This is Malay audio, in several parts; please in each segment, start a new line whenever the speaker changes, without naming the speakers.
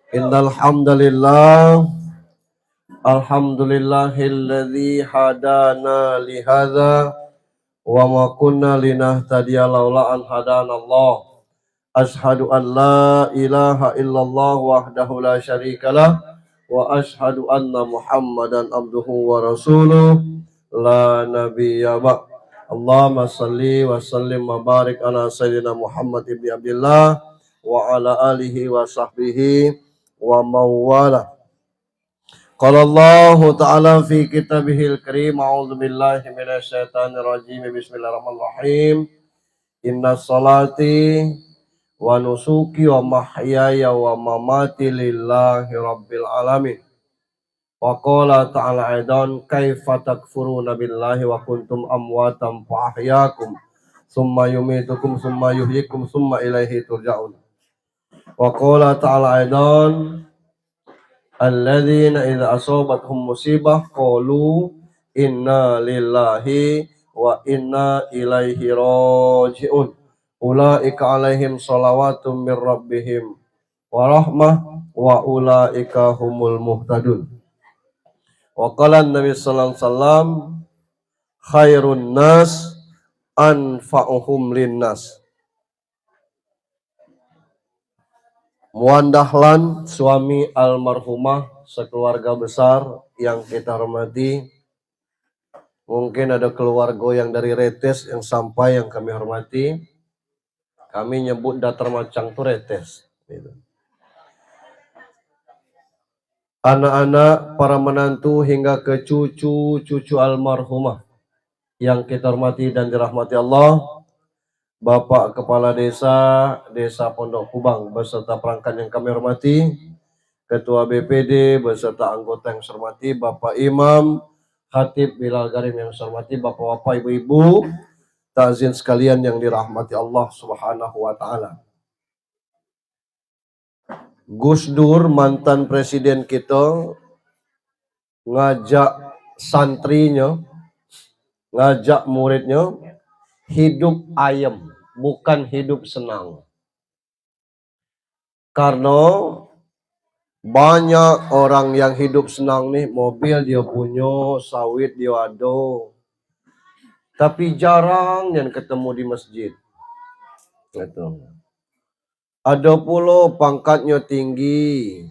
Innal hamdalillah alhamdulillahilladzi hadana li hadza wa ma kunna linahtadiya laula an hadanallah. Ashhadu an la ilaha illallah wahdahu la syarikalah wa ashhadu anna Muhammadan abduhu wa rasuluh la nabiyya ba'. Allahumma salli wa sallim wa barik ala sayyidina Muhammad ibn Abdullah wa ala alihi wa sahbihi wa mawala. Qala Allah Ta'ala fi kitabihil karim, a'udzu billahi minasyaitonir rajim, bismillahirrahmanirrahim. Inna salati wa nusuki wa mahyaya wa mamati lillahi rabbil alamin. Wa qala ta'ala aidan, kaifa takfuruna billahi wa kuntum amwatan fa ahyakum summa yumitukum summa yuhyikum summa ilaihi turja'un. Wa qala ta'ala aidan, alladzina idza asabathum musibah qalu inna lillahi wa inna ilaihi raji'un. Ulaika alaihim salawatum mir rabbihim wa rahmah wa ulaika humul muhtadun. Wa qala Nabi sallallahu alaihi wasallam, khairun nas anfa'uhum linnas. Muan Dahlan, suami almarhumah sekeluarga besar yang kita hormati. Mungkin ada keluarga yang dari Retes yang sampai yang kami hormati. Kami nyebut Datar Macang itu Retes. Gitu. Anak-anak, para menantu hingga ke cucu almarhumah yang kita hormati dan dirahmati Allah. Bapak Kepala Desa Pondok Kubang beserta perangkat yang kami hormati, Ketua BPD beserta anggota yang saya hormati, Bapak Imam, Khatib Bilal Garim yang saya hormati, Bapak-bapak, Ibu-ibu, takzin sekalian yang dirahmati Allah Subhanahu wa taala. Gus Dur, mantan presiden kita, ngajak santrinya, ngajak muridnya hidup ayem, bukan hidup senang. Karena banyak orang yang hidup senang nih, mobil dia punya, sawit dia ada, tapi jarang yang ketemu di masjid. Gitu. Ada pula pangkatnya tinggi,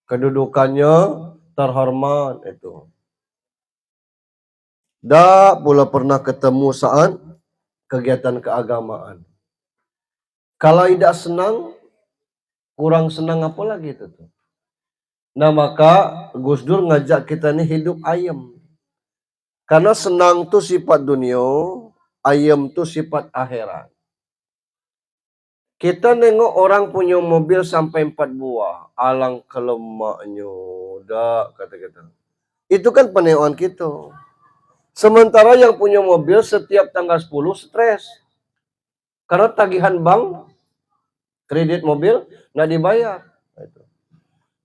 kedudukannya terhormat itu. Dah pula pernah ketemu saat kegiatan keagamaan. Kalau tidak senang, kurang senang apa lagi itu tuh. Nah maka Gus Dur ngajak kita nih hidup ayem. Karena senang tuh sifat dunia, ayem tuh sifat akhirat. Kita nengok orang punya mobil sampai 4 buah, alang kelemaknya, dah kata-kata. Itu kan peneoan kita. Sementara yang punya mobil setiap tanggal 10 stres. Karena tagihan bank, kredit mobil, nggak dibayar.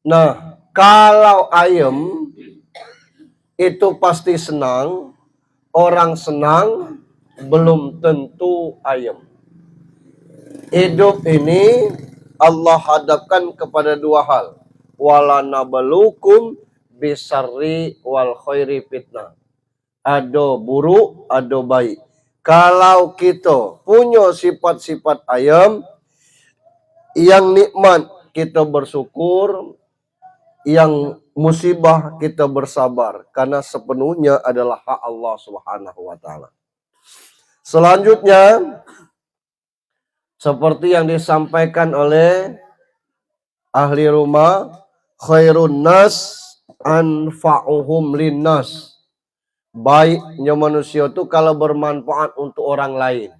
Nah, kalau ayem, itu pasti senang. Orang senang, belum tentu ayem. Hidup ini Allah hadapkan kepada dua hal. Wala nabalukum bisarri wal khairi fitnah. Ada buruk, ada baik. Kalau kita punya sifat-sifat ayam, yang nikmat kita bersyukur, yang musibah kita bersabar. Karena sepenuhnya adalah hak Allah Subhanahu wa ta'ala. Selanjutnya, seperti yang disampaikan oleh ahli rumah, khairun nas anfa'uhum linnas. Baiknya manusia itu kalau bermanfaat untuk orang lain.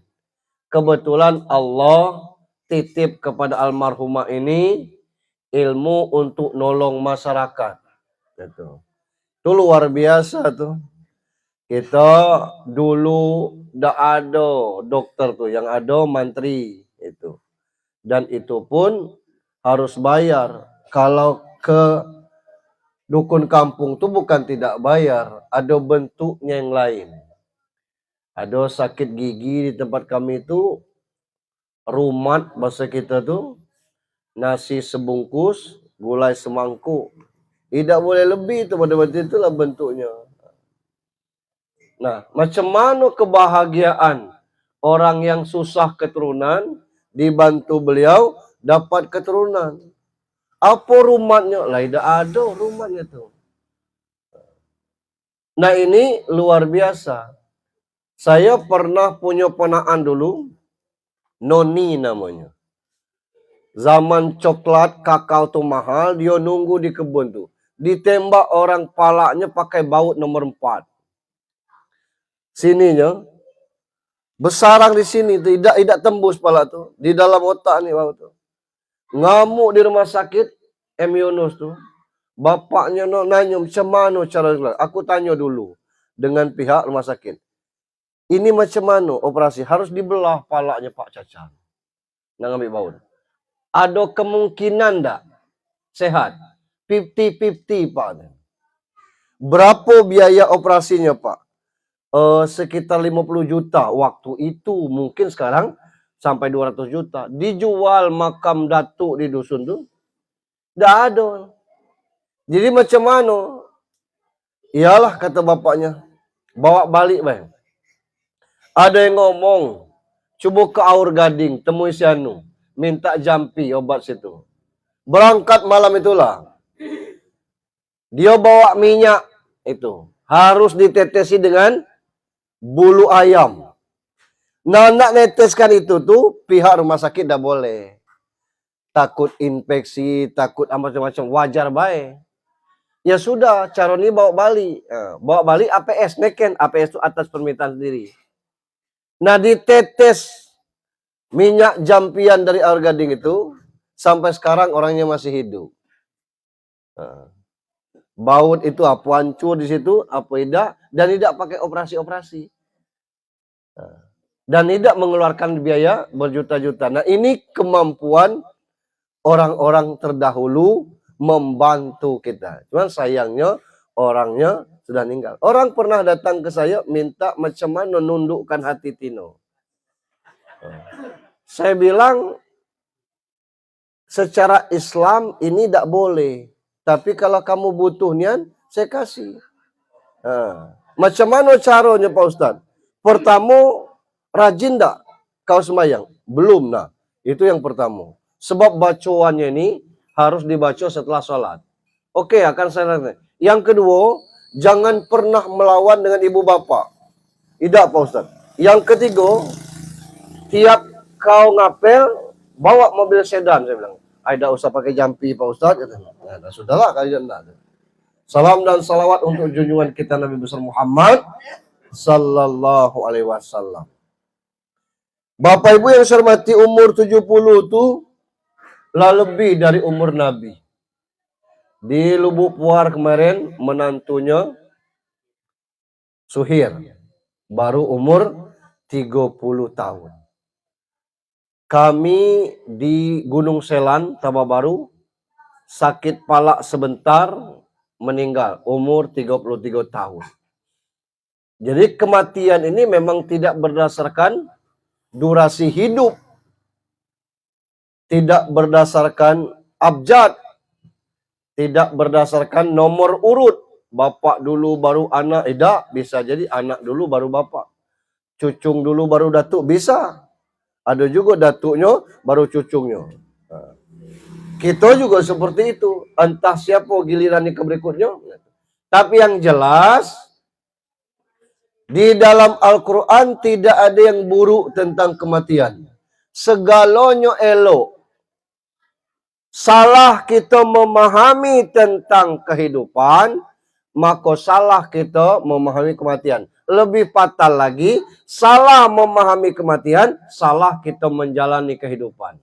Kebetulan Allah titip kepada almarhumah ini ilmu untuk nolong masyarakat. Gitu. Itu luar biasa tuh. Kita dulu tidak ada dokter tuh, yang ada mantri itu. Dan itu pun harus bayar. Kalau ke dukun kampung tuh bukan tidak bayar, ada bentuknya yang lain. Ada sakit gigi di tempat kami itu, rumat bahasa kita tuh, nasi sebungkus gulai semangkuk. Tidak boleh lebih itu, betul-betul itulah bentuknya. Nah, macam mana kebahagiaan orang yang susah keturunan dibantu beliau dapat keturunan? Apa rumatnya? Lah, tidak ada rumatnya tuh. Nah, ini luar biasa. Saya pernah punya ponaan dulu, Noni namanya. Zaman coklat, kakao tuh mahal, dia nunggu di kebun tuh. Ditembak orang palanya pakai baut nomor 4. Sininya, bersarang di sini, tidak tembus pala tuh. Di dalam otak nih baut tuh. Ngamuk di rumah sakit, M. Yunus tuh. Bapaknya nanya, macam mana cara, aku tanya dulu dengan pihak rumah sakit. Ini macam mana operasi? Harus dibelah palanya Pak Caca. Nak ambil baut. Ada kemungkinan tak sehat? 50-50 Pak. Berapa biaya operasinya Pak? Sekitar 50 juta. Waktu itu mungkin sekarang sampai 200 juta. Dijual makam datuk di dusun tuh. Tak ada. Jadi macam mana? Iyalah kata bapaknya. Bawa balik bang. Ada yang ngomong. Cuba ke Aur Gading. Temui si Anu. Minta jampi obat situ. Berangkat malam itulah. Dia bawa minyak itu. Harus ditetesi dengan bulu ayam. Nah, nak neteskan itu tuh pihak rumah sakit dah boleh. Takut infeksi, takut macam-macam. Wajar baik. Ya sudah, cara ni bawa balik. Bawa balik APS, neken. APS itu atas permintaan sendiri. Nah, ditetes minyak jampian dari Aur Gading itu. Sampai sekarang orangnya masih hidup. Baut itu apa hancur di situ, apa tidak. Dan tidak pakai operasi-operasi. Dan tidak mengeluarkan biaya berjuta-juta. Nah, ini kemampuan orang-orang terdahulu membantu kita. Cuman sayangnya orangnya sudah meninggal. Orang pernah datang ke saya minta macam mana nundukkan hati Tino. Saya bilang secara Islam ini tidak boleh. Tapi kalau kamu butuh nian, saya kasih. Macam mana caranya Pak Ustadz? Pertama, rajin tak kau sembahyang? Belum, nah. Itu yang pertama. Sebab bacaannya ini harus dibaca setelah sholat. Oke, akan saya nanti. Yang kedua, jangan pernah melawan dengan ibu bapak. Tidak, Pak Ustadz. Yang ketiga, tiap kau ngapel, bawa mobil sedan, saya bilang. Tidak usah pakai jampi, Pak Ustadz. Nah, sudahlah, kalian tidak. Salam dan salawat untuk junjungan kita Nabi besar Muhammad sallallahu alaihi wasallam. Bapak Ibu yang saya hormati, umur 70 itu lah lebih dari umur Nabi. Di Lubuk Puar kemarin menantunya Suhir baru umur 30 tahun. Kami di Gunung Selan, Tababaru, sakit palak sebentar, meninggal, umur 33 tahun. Jadi kematian ini memang tidak berdasarkan durasi hidup, tidak berdasarkan abjad, tidak berdasarkan nomor urut. Bapak dulu baru anak, tidak. Bisa jadi anak dulu baru bapak. Cucung dulu baru datuk, bisa. Ada juga datuknya baru cucungnya. Kita juga seperti itu. Entah siapa giliran ke berikutnya. Tapi yang jelas, di dalam Al-Quran tidak ada yang buruk tentang kematian. Segalanya elok. Salah kita memahami tentang kehidupan, maka salah kita memahami kematian. Lebih fatal lagi, salah memahami kematian, salah kita menjalani kehidupan.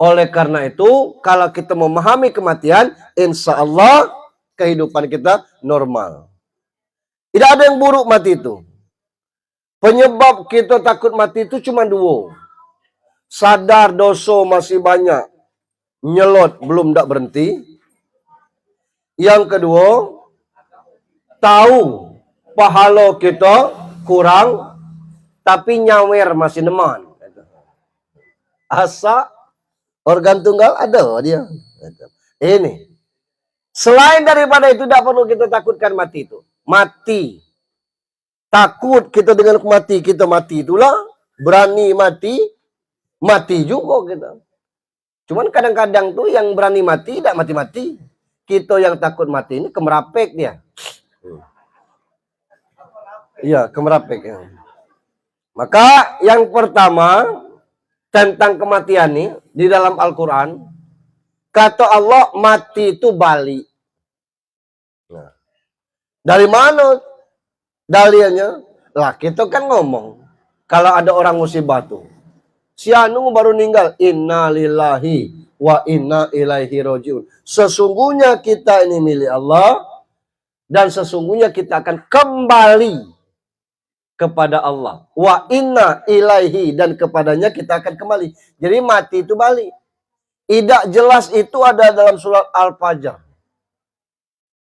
Oleh karena itu, kalau kita memahami kematian, insya Allah kehidupan kita normal. Tidak ada yang buruk mati itu. Penyebab kita takut mati itu cuma dua. Sadar dosa masih banyak, nyelot belum tak berhenti. Yang kedua, tahu pahala kita kurang, tapi nyawer masih neman. Asa Organ tunggal ada dia. Ini. Selain daripada itu, tidak perlu kita takutkan mati itu. Mati. Takut kita dengan mati, kita mati itulah. Berani mati, mati juga kita. Cuman kadang-kadang tuh yang berani mati, tidak mati-mati. Kita yang takut mati ini kemerapek dia. Iya, kemerapek. Ya. Maka yang pertama tentang kematian ini di dalam Al-Quran, kata Allah mati itu balik. Nah, dari mana dalilnya? Lah kita kan ngomong kalau ada orang musibah tuh, si anu baru meninggal, inna lillahi wa inna ilaihi rojiun. Sesungguhnya kita ini milik Allah dan sesungguhnya kita akan kembali kepada Allah. Wa inna ilaihi, dan kepadanya kita akan kembali. Jadi mati itu balik. Tidak jelas itu ada dalam surat Al-Fajr.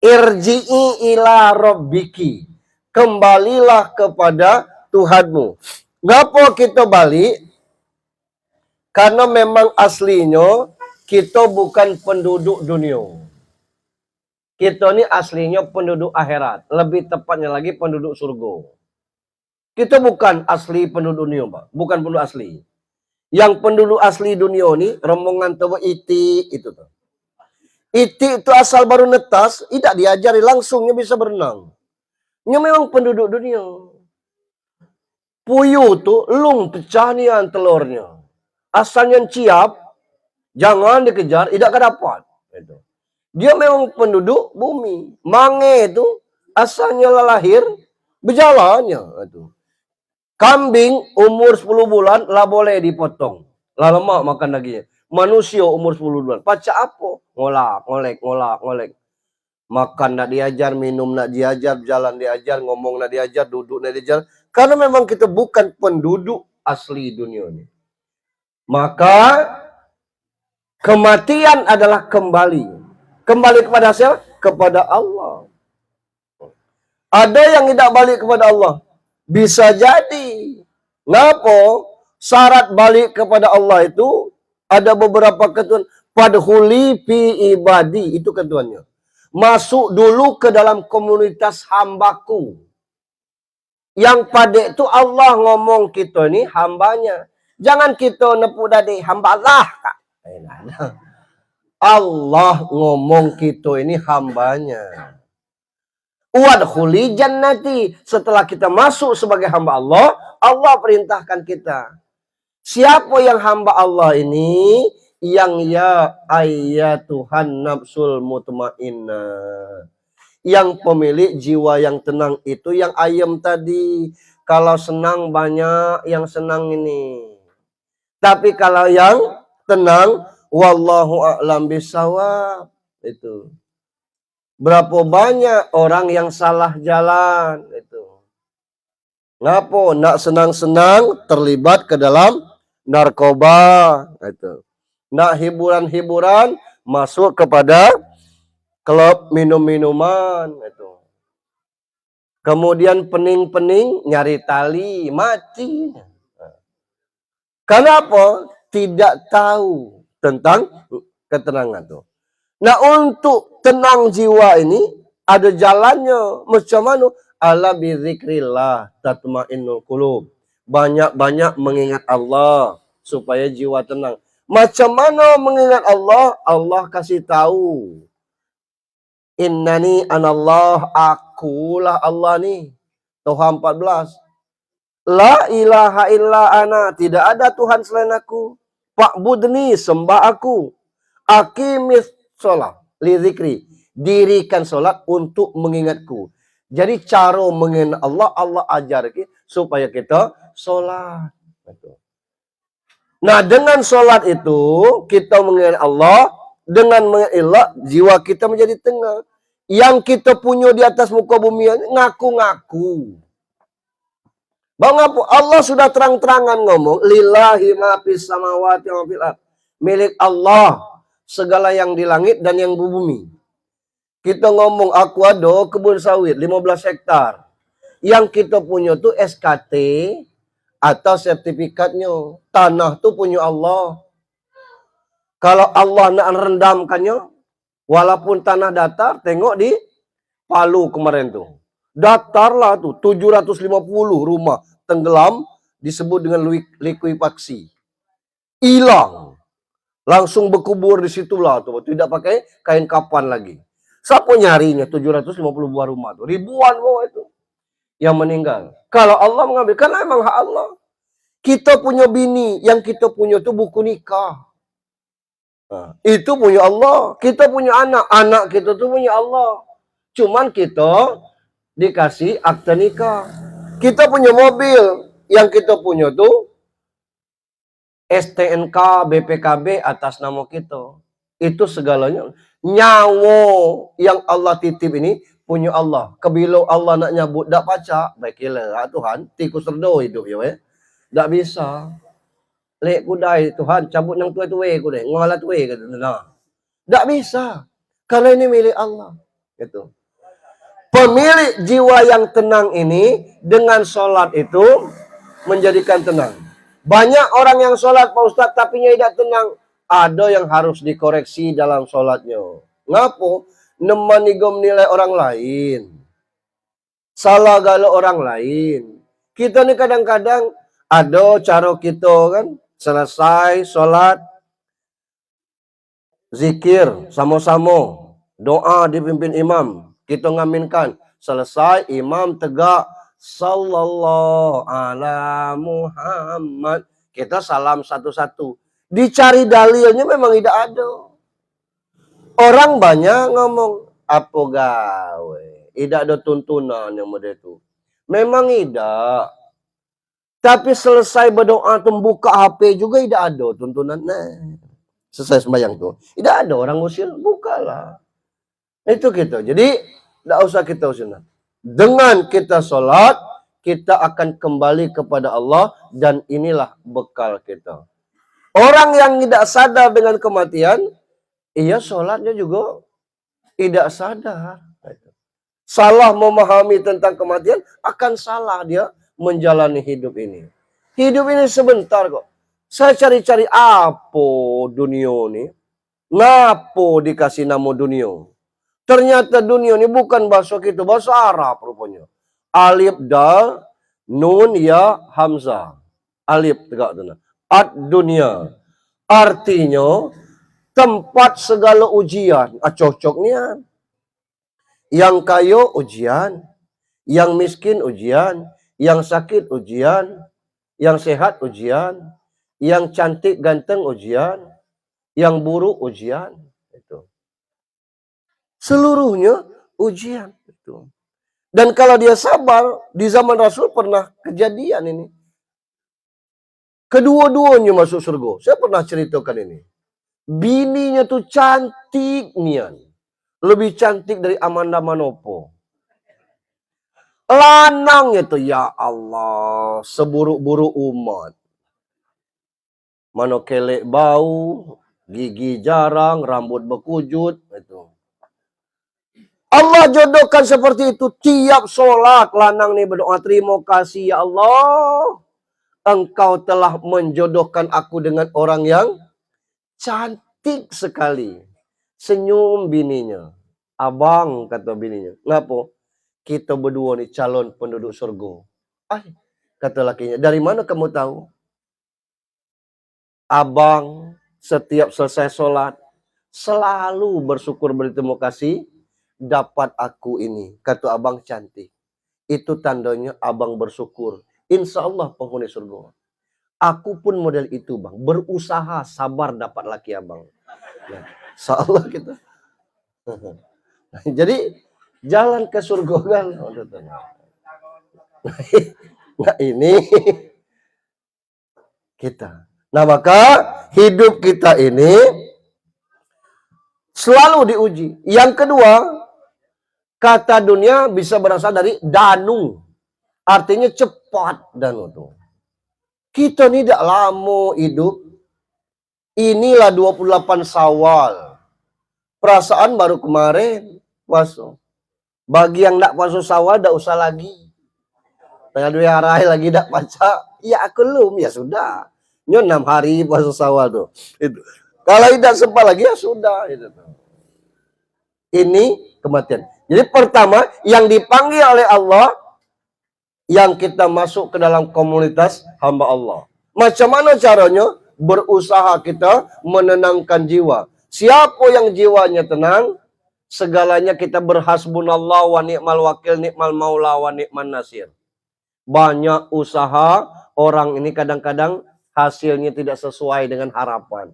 Irji'i ila rabbiki. Kembalilah kepada Tuhanmu. Ngapa kita balik? Karena memang aslinya kita bukan penduduk dunia. Kita ini aslinya penduduk akhirat. Lebih tepatnya lagi penduduk surga. Kita bukan asli penduduk dunia, Pak. Bukan penduduk asli. Yang penduduk asli dunia ini, rombongan tawa iti itu tuh. Iti itu asal baru netas, tidak diajari langsungnya bisa berenang. Ini memang penduduk dunia. Puyuh tuh lung pecah nian telurnya. Asalnya ciap, jangan dikejar, tidak dapat. Itu. Dia memang penduduk bumi. Mange itu asalnya lahir, berjalannya. Itu. Kambing umur 10 bulan lah boleh dipotong. Lah lemak makan dagingnya. Manusia umur 10 bulan. Paca apa? Ngolak. Makan nak diajar, minum nak diajar, jalan diajar, ngomong nak diajar, duduk nak diajar. Karena memang kita bukan penduduk asli dunia ini. Maka kematian adalah kembali. Kembali kepada siapa? Kepada Allah. Ada yang tidak balik kepada Allah. Bisa jadi. Ngapa? Syarat balik kepada Allah itu ada beberapa ketentuan. Padhuli fi ibadi. Itu ketentuannya. Masuk dulu ke dalam komunitas hambaku. Yang pada itu Allah ngomong kita ini hambanya. Jangan kita nepuk dadi hamba Allah. Allah ngomong kita ini hambanya. Wadkhuli jannati. Setelah kita masuk sebagai hamba Allah, Allah perintahkan kita. Siapa yang hamba Allah ini? Yang ya ayyatuhan nafsul mutmainnah. Yang pemilik jiwa yang tenang itu yang ayam tadi. Kalau senang banyak yang senang ini. Tapi kalau yang tenang, wallahu a'lam bisawab. Itu. Berapa banyak orang yang salah jalan itu. Ngapa? Nak senang-senang terlibat ke dalam narkoba itu. Nak hiburan-hiburan masuk kepada klub minum-minuman itu. Kemudian pening-pening nyari tali, mati. Kenapa? Tidak tahu tentang ketenangan tuh. Nah, untuk tenang jiwa ini ada jalannya. Macam mana? Ala bizikrillah tatmainnul qulub. Banyak-banyak mengingat Allah supaya jiwa tenang. Macam mana mengingat Allah? Allah kasih tahu. Innani anallah, akulah Allah nih. Tuhan 14. La ilaha illa ana, tidak ada Tuhan selain aku. Fa'budni, sembah aku. Aqimis sholat li zikri, dirikan sholat untuk mengingatku. Jadi cara mengingat Allah, Allah ajar kita supaya kita sholat. Nah, dengan sholat itu kita mengingat Allah, dengan mengingat Allah jiwa kita menjadi tenang. Yang kita punya di atas muka bumi ngaku-ngaku. Bang apa? Allah sudah terang-terangan ngomong, lillahi ma fis samawati wa fil ardh. Milik Allah segala yang di langit dan yang di bumi. Kita ngomong aku ada kebun sawit 15 hektar. Yang kita punya tuh SKT atau sertifikatnya. Tanah tuh punya Allah. Kalau Allah nak rendamkannya, walaupun tanah datar, tengok di Palu kemarin tuh. Datarlah tuh, 750 rumah tenggelam, disebut dengan likuifaksi. Hilang. Langsung berkubur di situlah tuh, tidak pakai kain kapan lagi. Siapa nyarinya 750 buah rumah tuh? Ribuan kok itu yang meninggal. Kalau Allah mengambil, karena emang hak Allah. Kita punya bini, yang kita punya tuh buku nikah. Nah, itu punya Allah. Kita punya anak, anak kita tuh punya Allah. Cuman kita dikasih akte nikah. Kita punya mobil, yang kita punya tuh STNK, BPKB atas nama kita. Itu segalanya. Nyawa yang Allah titip ini punya Allah. Kebilo Allah nak nyabut dak pacak, baiklah Tuhan, tikus serdo hidup ya. Dak bisa. Lek kudai Tuhan, cabut yang tua-tua kudai, ngalat we kata. Nah. Dak bisa. Karena ini milik Allah. Gitu. Pemilik jiwa yang tenang ini dengan sholat itu menjadikan tenang. Banyak orang yang sholat Pak Ustadz tapi tidak tenang. Ada yang harus dikoreksi dalam sholatnya. Ngapo? Nemanigom nilai orang lain. Salah galau orang lain. Kita nih kadang-kadang ada cara kita kan. Selesai sholat. Zikir sama-sama. Doa dipimpin imam. Kita ngaminkan. Selesai imam tegak. Sallallahu ala Muhammad. Kita salam satu-satu. Dicari dalilnya memang tidak ada. Orang banyak ngomong, apa gawe? Tidak ada tuntunan yang model itu. Memang tidak. Tapi selesai berdoa membuka HP juga tidak ada tuntunan. Nah, selesai sembahyang tuh. Tidak ada orang usil, bukalah. Itu gitu. Jadi, tidak usah kita usil. Dengan kita sholat, kita akan kembali kepada Allah dan inilah bekal kita. Orang yang tidak sadar dengan kematian, ia sholatnya juga tidak sadar. Salah memahami tentang kematian, akan salah dia menjalani hidup ini. Hidup ini sebentar kok. Saya cari-cari apa dunia ini. Ngapo dikasih nama dunia. Ternyata dunia ini bukan bahasa kita, bahasa Arab rupanya. Alif, dal, nun, ya, hamzah. Alif tegak tenang. Ad-dunia. Artinya tempat segala ujian. Cocok nian. Yang kaya ujian. Yang miskin ujian. Yang sakit ujian. Yang sehat ujian. Yang cantik ganteng ujian. Yang buruk ujian. Itu. Seluruhnya ujian. Itu. Dan kalau dia sabar, di zaman Rasul pernah kejadian ini. Kedua-duanya masuk surga. Saya pernah ceritakan ini. Bininya tuh cantik nian. Lebih cantik dari Amanda Manopo. Lanangnya tuh, ya Allah, seburuk-buruk umat. Mano kelek bau, gigi jarang, rambut berkujut. Itu. Allah jodohkan seperti itu. Tiap sholat lanang nih berdoa, terima kasih ya Allah. Engkau telah menjodohkan aku dengan orang yang cantik sekali. Senyum bininya. Abang, kata bininya. Ngapa? Kita berdua nih calon penduduk surga. Kata lakinya. Dari mana kamu tahu? Abang setiap selesai sholat selalu bersyukur berterima kasih dapat aku ini. Kata abang cantik. Itu tandanya abang bersyukur. Insya Allah penghuni surga. Aku pun model itu bang. Berusaha sabar dapat laki abang. Ya, insya Allah kita. Jadi jalan ke surga kan. Nah ini kita. Nah maka hidup kita ini selalu diuji. Yang kedua, kata dunia bisa berasal dari danu. Artinya cepat danu tuh. Kita ini tidak lama hidup. Inilah 28 Syawal. Perasaan baru kemarin puasa. Bagi yang tidak puasa Syawal tidak usah lagi. Tengah 2 hari lagi tidak baca. Ya aku belum, ya sudah. Ini 6 hari puasa Syawal tuh. Itu. Kalau tidak sempat lagi ya sudah. Ini kematian. Jadi pertama yang dipanggil oleh Allah, yang kita masuk ke dalam komunitas hamba Allah. Macam mana caranya? Berusaha kita menenangkan jiwa. Siapa yang jiwanya tenang, segalanya kita berhasbunallah wa ni'mal wakil, ni'mal maula wa ni'man nasir. Banyak usaha, orang ini kadang-kadang hasilnya tidak sesuai dengan harapan.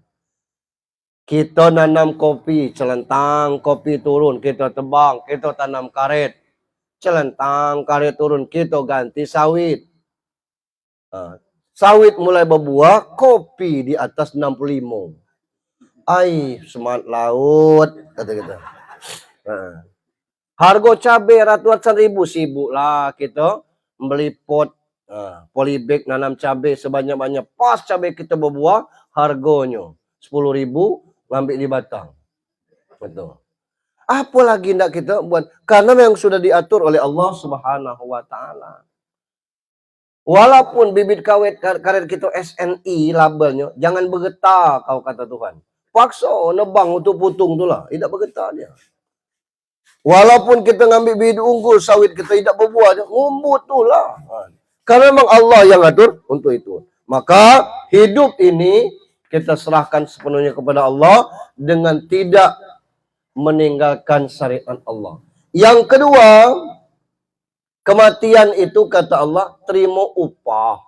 Kita nanam kopi, celentang kopi turun, kita tebang, kita tanam karet. Celentang karet turun, kita ganti sawit. Sawit mulai berbuah, kopi di atas 65. Ai, semangat laut, kata kita. Harga cabai ratusan ribu, sibuk lah kita beli pot polybag nanam cabai sebanyak-banyak. Pas cabai kita berbuah, harganya 10.000, ngambil di batang. Betul. Apa lagi nak kita buat? Karena yang sudah diatur oleh Allah Subhanahu wa taala. Walaupun bibit karet kita SNI labelnya, jangan bergetar kau kata Tuhan. Paksa nebang untuk putung tu lah, tidak bergetar dia. Walaupun kita ngambil bibit unggul, sawit kita tidak berbuah, ngumbut tu lah. Karena memang Allah yang atur untuk itu. Maka hidup ini kita serahkan sepenuhnya kepada Allah dengan tidak meninggalkan syariat Allah. Yang kedua, kematian itu kata Allah terima upah.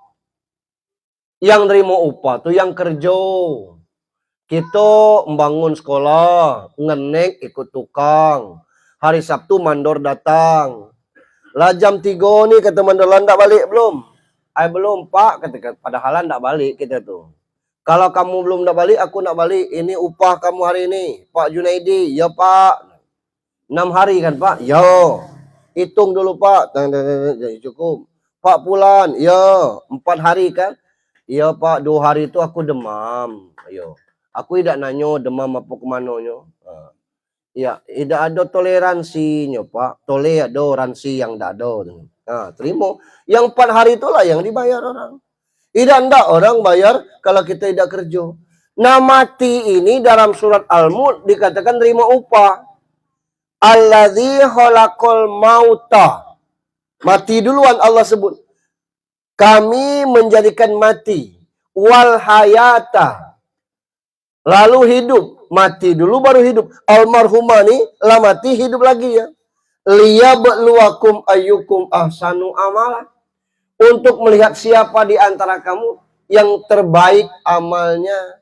Yang terima upah tu yang kerja. Kita membangun sekolah, ngenek ikut tukang. Hari Sabtu mandor datang. Lah jam 3 ni kata mandolan tak balik belum? Belum pak, kata padahal tak balik kita tu. Kalau kamu belum nak balik, aku nak balik. Ini upah kamu hari ini. Pak Junaidi, ya pak. 6 hari kan pak? Ya. Hitung dulu pak. Cukup. Pak Pulan, ya. 4 hari kan? Ya pak, 2 hari itu aku demam. Ayo. Aku tidak nanya demam apa kemananya. Ya, tidak ada toleransinya pak. Toleransi yang tidak ada. Terima. Yang 4 hari itulah yang dibayar orang. Tidak ndak orang bayar kalau kita tidak kerja. Nah mati ini dalam surat Al-Mulk dikatakan terima upah. Alladzi khalaqal mauta. Mati duluan Allah sebut. Kami menjadikan mati. Wal hayata. Lalu hidup. Mati dulu baru hidup. Almarhumah ni lah mati hidup lagi ya. Liyabluwakum ayyukum ahsanu amalan. Untuk melihat siapa di antara kamu yang terbaik amalnya.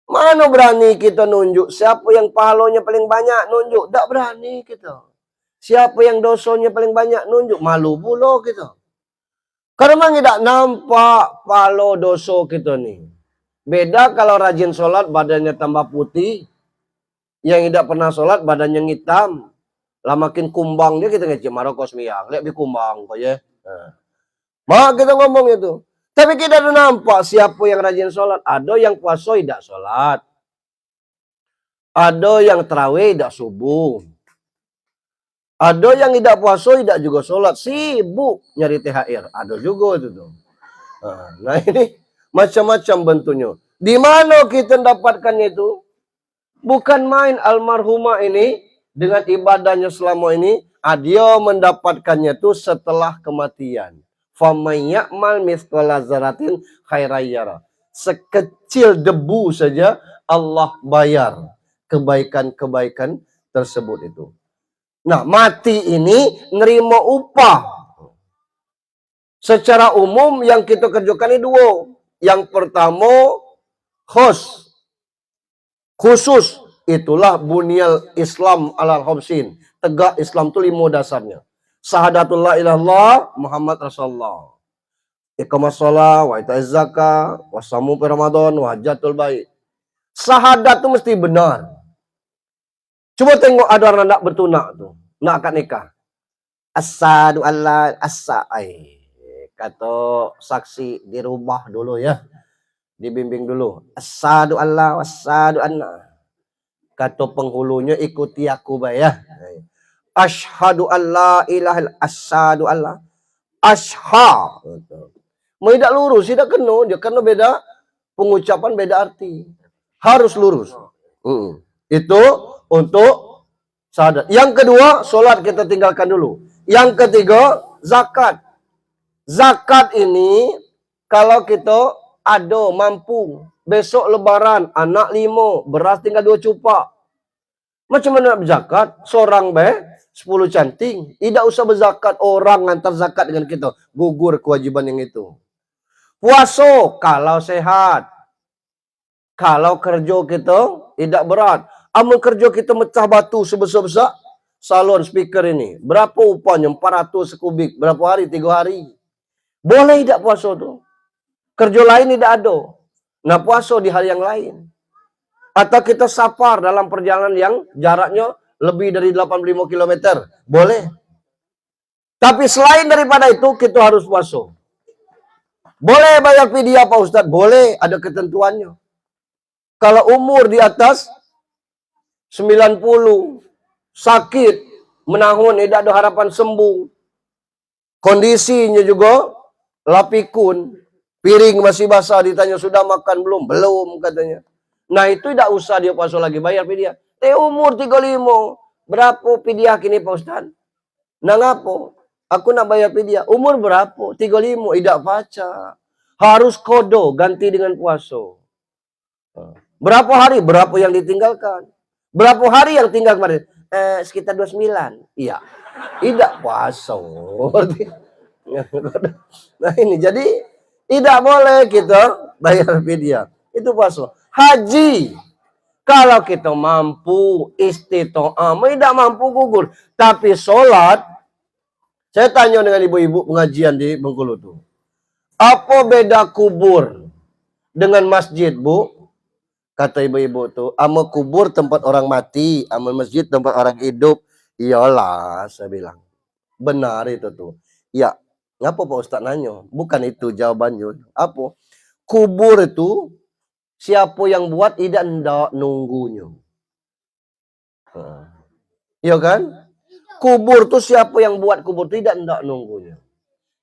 Mana berani kita nunjuk siapa yang pahalanya paling banyak nunjuk. Tak berani kita. Siapa yang dosanya paling banyak nunjuk. Malu pula kita. Karena tidak nampak pahala dosa kita ni. Beda kalau rajin sholat badannya tambah putih. Yang tidak pernah sholat badannya hitam. Lah makin kumbang dia kita ngecek marokos miang. Lihat kumbang kok ya. Mak kita ngomong itu. Tapi kita ada nampak siapa yang rajin sholat. Ada yang puasa tidak sholat. Ada yang terawih tidak subuh. Ada yang tidak puasa tidak juga sholat. Sibuk nyari THR. Ada juga itu tuh. Nah ini macam-macam bentuknya. Di mana kita dapatkannya itu? Bukan main almarhumah ini dengan ibadahnya selama ini. Dia mendapatkannya itu setelah kematian. Faman ya'mal mithqala dzarratin khairan yara. Sekecil debu saja Allah bayar kebaikan-kebaikan tersebut itu. Nah, mati ini nerima upah. Secara umum yang kita kerjakan ini 2. Yang pertama khusus. Itulah bunyal Islam alal khamsin. Tegak Islam itu 5 dasarnya. Syahadatullah ilallah Muhammad Rasulullah. Iqamas shalah, wa itaiz zakah, wa shamu fi Ramadan, wa hajjatul bait. Syahadat itu mesti benar. Coba tengok ada orang nak bertunak tuh, nak akad nikah. Asyhadu alla as-sa'i. Kata saksi dirubah dulu ya. Dibimbing dulu. Asyhadu alla wasyhadu anna. Kata penghulunya ikuti aku bayar. Asyhadu alla ilaha asyhadu alla tidak lurus, tidak kena dia karena beda pengucapan, beda arti. Harus lurus. Itu untuk syahadat. Yang kedua, sholat kita tinggalkan dulu. Yang ketiga, zakat. Zakat ini kalau kita ada mampu, besok lebaran, anak 5, beras tinggal 2 cupak. Macam mana nak berzakat? Seorang 10 canting. Tidak usah berzakat orang antar zakat dengan kita. Gugur kewajiban yang itu. Puasa kalau sehat. Kalau kerja kita tidak berat. Amun kerja kita mecah batu sebesar-besar salon speaker ini. Berapa upahnya? 400 kubik. Berapa hari? 3 hari. Boleh tidak puasa tu? Kerja lain tidak ada. Nah puasa di hari yang lain. Atau kita safar dalam perjalanan yang jaraknya lebih dari 85 km. Boleh. Tapi selain daripada itu, kita harus puasa. Boleh bayar fidyah Pak Ustadz? Boleh, ada ketentuannya. Kalau umur di atas 90, sakit, menahun, tidak ada harapan sembuh. Kondisinya juga lapikun, piring masih basah, ditanya sudah makan belum? Belum katanya. Nah itu tidak usah dia puasa lagi, bayar fidyah. Umur 35, berapa fidyah kini Pak Ustaz? Nah ngapo? Aku nak bayar fidyah. Umur berapa? 35, tidak baca. Harus kodo, ganti dengan puasa. Berapa hari? Berapa yang ditinggalkan? Berapa hari yang tinggal kemarin? Sekitar 29. Iya. Tidak puasa. Nah ini, jadi tidak boleh kita bayar fidyah. Itu puasa. Haji. Kalau kita mampu istito'ah, tidak mampu gugur. Tapi sholat, saya tanya dengan ibu-ibu pengajian di Bengkulu tuh. Apa beda kubur dengan masjid, Bu? Kata ibu-ibu tuh, ama kubur tempat orang mati, ama masjid tempat orang hidup. Iyalah, saya bilang. Benar itu tuh. Ya, ngapa Pak Ustaz nanya? Bukan itu jawabannya. Apa? Kubur itu siapa yang buat tidak hendak nunggunya. Iya kan? Kubur tuh siapa yang buat kubur tidak hendak nunggunya.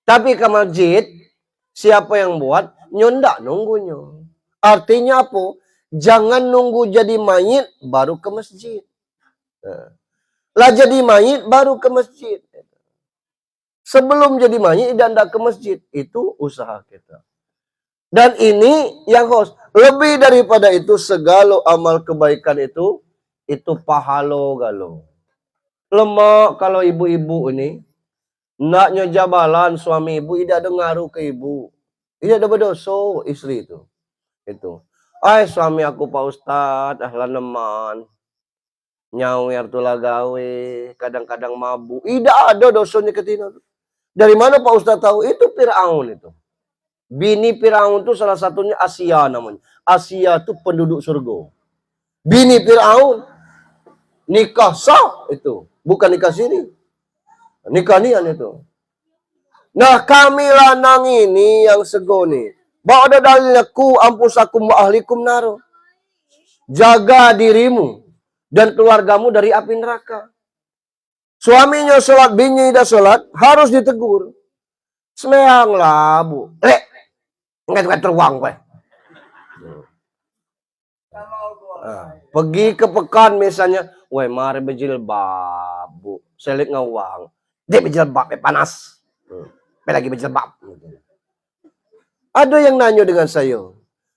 Tapi ke masjid, siapa yang buat nyendak nunggunya. Artinya apa? Jangan nunggu jadi mayit baru ke masjid. Lah jadi mayit baru ke masjid. Sebelum jadi mayit tidak hendak ke masjid. Itu usaha kita. Dan ini yang host. Lebih daripada itu, segala amal kebaikan itu pahalo galo. Lemak kalau ibu-ibu ini, naknya jabalan suami ibu, tidak ada ngaruh ke ibu. Tidak ada berdosa istri itu. Itu. Suami aku Pak Ustadz, ahlan neman. Nyawer tulah gawe, kadang-kadang mabuk. Tidak ada dosanya ketina. Dari mana Pak Ustadz tahu? Itu Fir'aun itu. Bini Fir'aun itu salah satunya Asia namanya. Asia itu penduduk surga. Bini Fir'aun nikah sah itu. Bukan nikah sini. Nikah nian itu. Nah kami lanang ini yang segoni. Bawa ada dalilnya ku ampusakum wa ahlikum naro. Jaga dirimu dan keluargamu dari api neraka. Suaminya sholat, bini tidak sholat, harus ditegur. Semeyang lah Bu. Nggak teruang gue. Pergi ke pekan misalnya, weh mari berjilbab Bu. Selik ngawang. Dia berjilbab panas. Lagi berjilbab. Ada yang nanya dengan saya.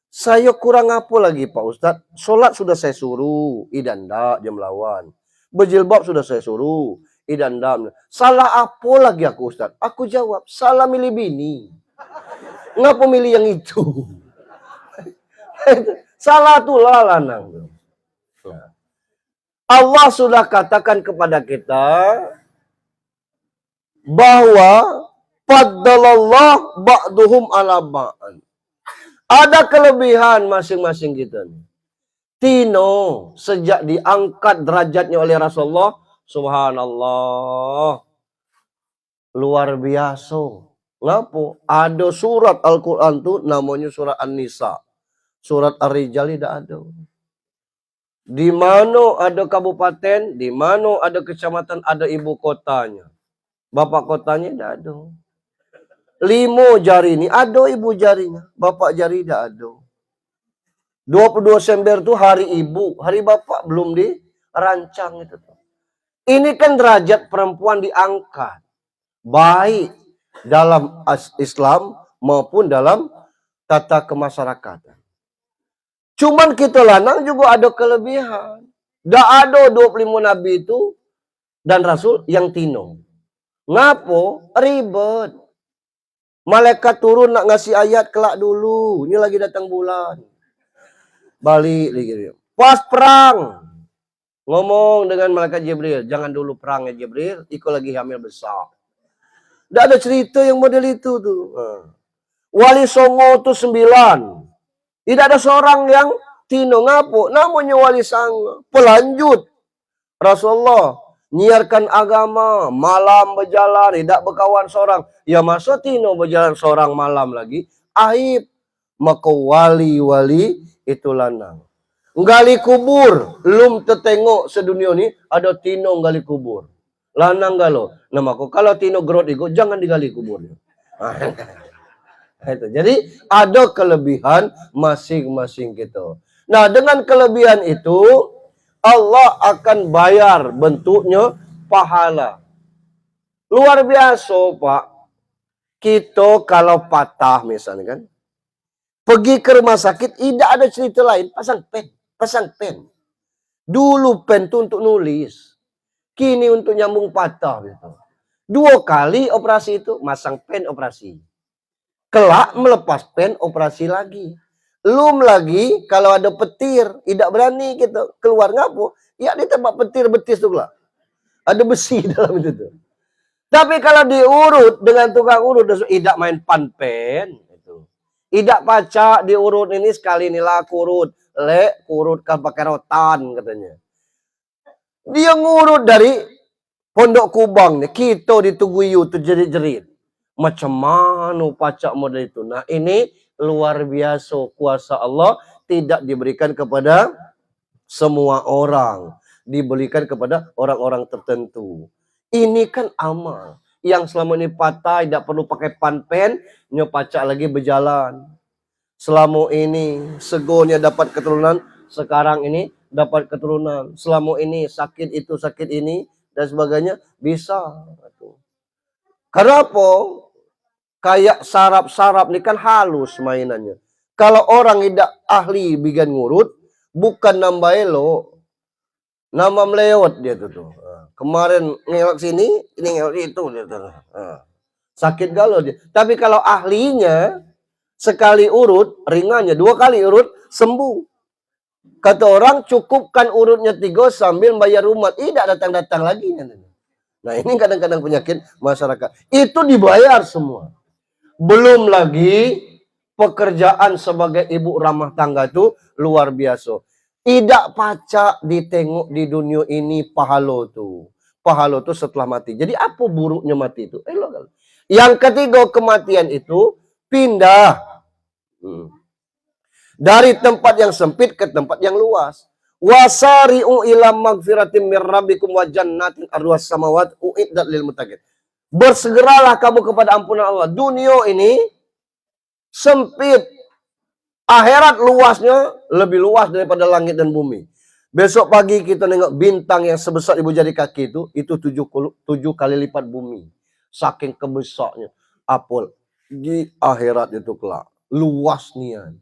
Saya kurang apa lagi Pak Ustadz? Sholat sudah saya suruh, idan ndak jam lawan. Berjilbab sudah saya suruh, idan ndak. Salah apa lagi aku Ustadz? Aku jawab, salah milih bini. Ngapa milih yang itu? Salah tuh lanang. Allah sudah katakan kepada kita bahwa faddalallah ba'duhum ala ba'an. Ada kelebihan masing-masing kita nih. Tino sejak diangkat derajatnya oleh Rasulullah, subhanallah, luar biasa. Ngapa? Ada surat Al-Quran tuh namanya surat An-Nisa. Surat Ar-Rijal tidak ada. Di mana ada kabupaten, di mana ada kecamatan, ada ibu kotanya. Bapak kotanya tidak ada. 5 jari ini ada ibu jarinya, bapak jari tidak ada. 22 Desember itu hari ibu, hari bapak belum dirancang itu tuh. Ini kan derajat perempuan diangkat. Baik dalam Islam maupun dalam tata kemasyarakatan. Cuman kita lanang juga ada kelebihan. Dah ada 25 nabi itu dan rasul yang tino. Ngapo? Ribet. Malaikat turun nak ngasih ayat kelak dulu. Ini lagi datang bulan. Balik lagi. Pas perang. Ngomong dengan malaikat Jibril. Jangan dulu perang ya Jibril. Iko lagi hamil besar. Tidak ada cerita yang model itu tuh. Wali Songo itu 9. Tidak ada seorang yang tino. Ngapo? Namanya Wali Songo. Pelanjut. Rasulullah nyiarkan agama, malam berjalan, tidak berkawan seorang. Ya masa tino berjalan seorang malam lagi? Aib. Maka wali-wali itu lanang. Gali kubur, lum tertengok sedunia ni ada tino gali kubur. Lanang galo. Namaku kalau tino grot ego jangan digali kuburnya. Itu. Jadi ada kelebihan masing-masing kita. Nah, dengan kelebihan itu Allah akan bayar bentuknya pahala. Luar biasa, Pak. Kita kalau patah misalnya kan, pergi ke rumah sakit, tidak ada cerita lain. Pasang pen. Dulu pen itu untuk nulis. Kini untuk nyambung patah. Gitu. 2 kali operasi itu, masang pen operasi. Kelak melepas pen operasi lagi. Belum lagi kalau ada petir, tidak berani gitu keluar ngapo? Ya di tempat petir betis tuh lah. Ada besi dalam itu tuh. Tapi kalau diurut dengan tukang urut, tidak main panpen itu. Tidak pacak diurut ini sekali inilah kurut, kurut kan pakai rotan katanya. Dia ngurut dari Pondok Kubang nih, kita dituguyu tuh jerit-jerit. Macam mana pacak model itu? Nah ini luar biasa kuasa Allah tidak diberikan kepada semua orang. Diberikan kepada orang-orang tertentu. Ini kan amal. Yang selama ini patah tidak perlu pakai panpen, pacak lagi berjalan. Selama ini segonya dapat keturunan, sekarang ini dapat keturunan. Selama ini sakit itu, sakit ini, dan sebagainya, bisa. Kenapa? Kayak sarap-sarap ini kan halus mainannya. Kalau orang tidak ahli bikin ngurut, bukan nambah elo, nama melewat dia tuh. Kemarin ngelak sini, ini ngelak itu dia tuh. Sakit galau dia. Tapi kalau ahlinya sekali urut, ringannya 2 kali urut, sembuh. Kata orang cukupkan urutnya 3 sambil bayar rumah. Tidak datang-datang lagi. Nah ini kadang-kadang penyakit masyarakat. Itu dibayar semua. Belum lagi pekerjaan sebagai ibu rumah tangga itu luar biasa. Tidak pacak ditengok di dunia ini pahala tuh. Pahala tuh setelah mati. Jadi apa buruknya mati itu? Yang ketiga kematian itu pindah. Dari tempat yang sempit ke tempat yang luas. Wasari'u ila magfiratin mir rabbikum wa jannatin arwas samawat uiddat lil muttaqin. Bersegeralah kamu kepada ampunan Allah. Dunia ini sempit. Akhirat luasnya lebih luas daripada langit dan bumi. Besok pagi kita nengok bintang yang sebesar ibu jari kaki itu 7 kali lipat bumi. Saking kebesarnya. Apol di akhirat itu kelak. Luas nian.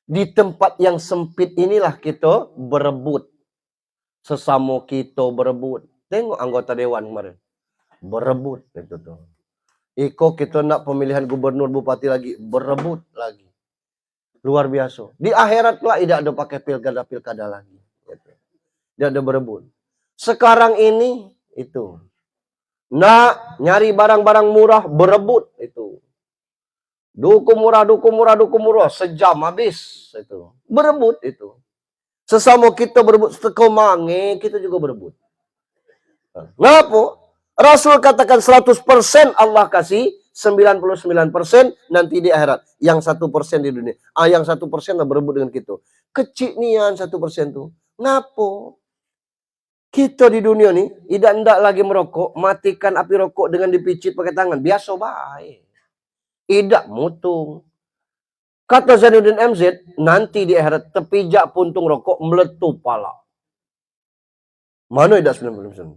Di tempat yang sempit inilah kita berebut. Sesama kita berebut. Tengok anggota dewan kemarin. Berebut itu tuh. Iko kita nak pemilihan gubernur bupati lagi, berebut lagi. Luar biasa. Di akhirat lah tidak ada pakai pilkada lagi. Gitu. Tidak ada berebut. Sekarang ini itu. Nak nyari barang-barang murah berebut itu. Duku murah. Sejam habis itu. Berebut itu. Sesama kita berebut setekomange, kita juga berebut. Ngapa? Rasul katakan 100% Allah kasih, 99% nanti di akhirat. Yang 1% di dunia. Yang 1% lah berebut dengan kita. Kecil nian 1% tuh. Ngapa? Kita di dunia nih, tidak lagi merokok, matikan api rokok dengan dipicit pakai tangan. Biasa baik. Tidak mutung. Kata Zainuddin MZ, nanti di akhirat terpijak puntung rokok meletup pala. Mana tidak 90%?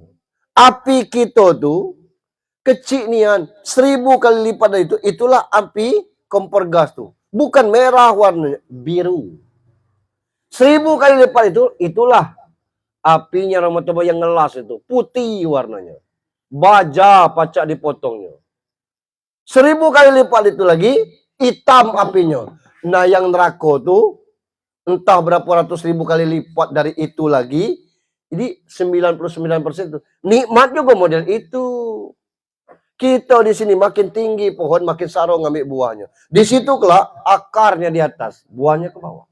Api kita tuh kecil nian, 1000 kali lipat dari itu. Itulah api kompor gas tuh. Bukan merah warnanya, biru. 1000 kali lipat itu, itulah apinya Ramadan yang ngelas itu. Putih warnanya. Baja pacak dipotongnya. 1000 kali lipat itu lagi, hitam apinya. Nah yang neraka tuh, entah berapa ratus ribu kali lipat dari itu lagi. Jadi 99% itu. Nikmat juga model itu. Kita di sini makin tinggi pohon, makin sarong ngambil buahnya. Di situ kelak akarnya di atas, buahnya ke bawah.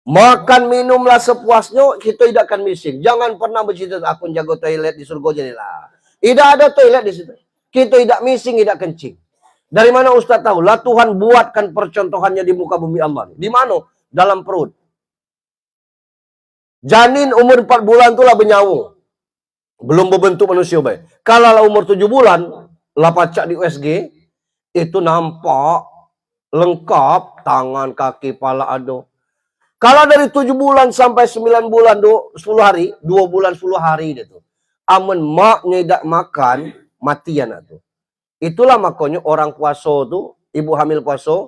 Makan minumlah sepuasnya, kita tidak akan mising. Jangan pernah bercerita aku jago toilet di surga jadilah. Tidak ada toilet di situ. Kita tidak mising, tidak kencing. Dari mana Ustaz tahu? Lah Tuhan buatkan percontohannya di muka bumi Allah. Di mana? Dalam perut. Janin umur 4 bulan itulah bernyawa. Belum berbentuk manusia baik. Kalau umur 7 bulan, lah pacak di USG, itu nampak lengkap tangan, kaki, pala ada. Kalau dari 7 bulan sampai 9 bulan 10 hari, 2 bulan 10 hari dia tuh. Amun maknya tidak makan, mati anak tuh. Itulah makanya orang puasa tuh, ibu hamil puasa,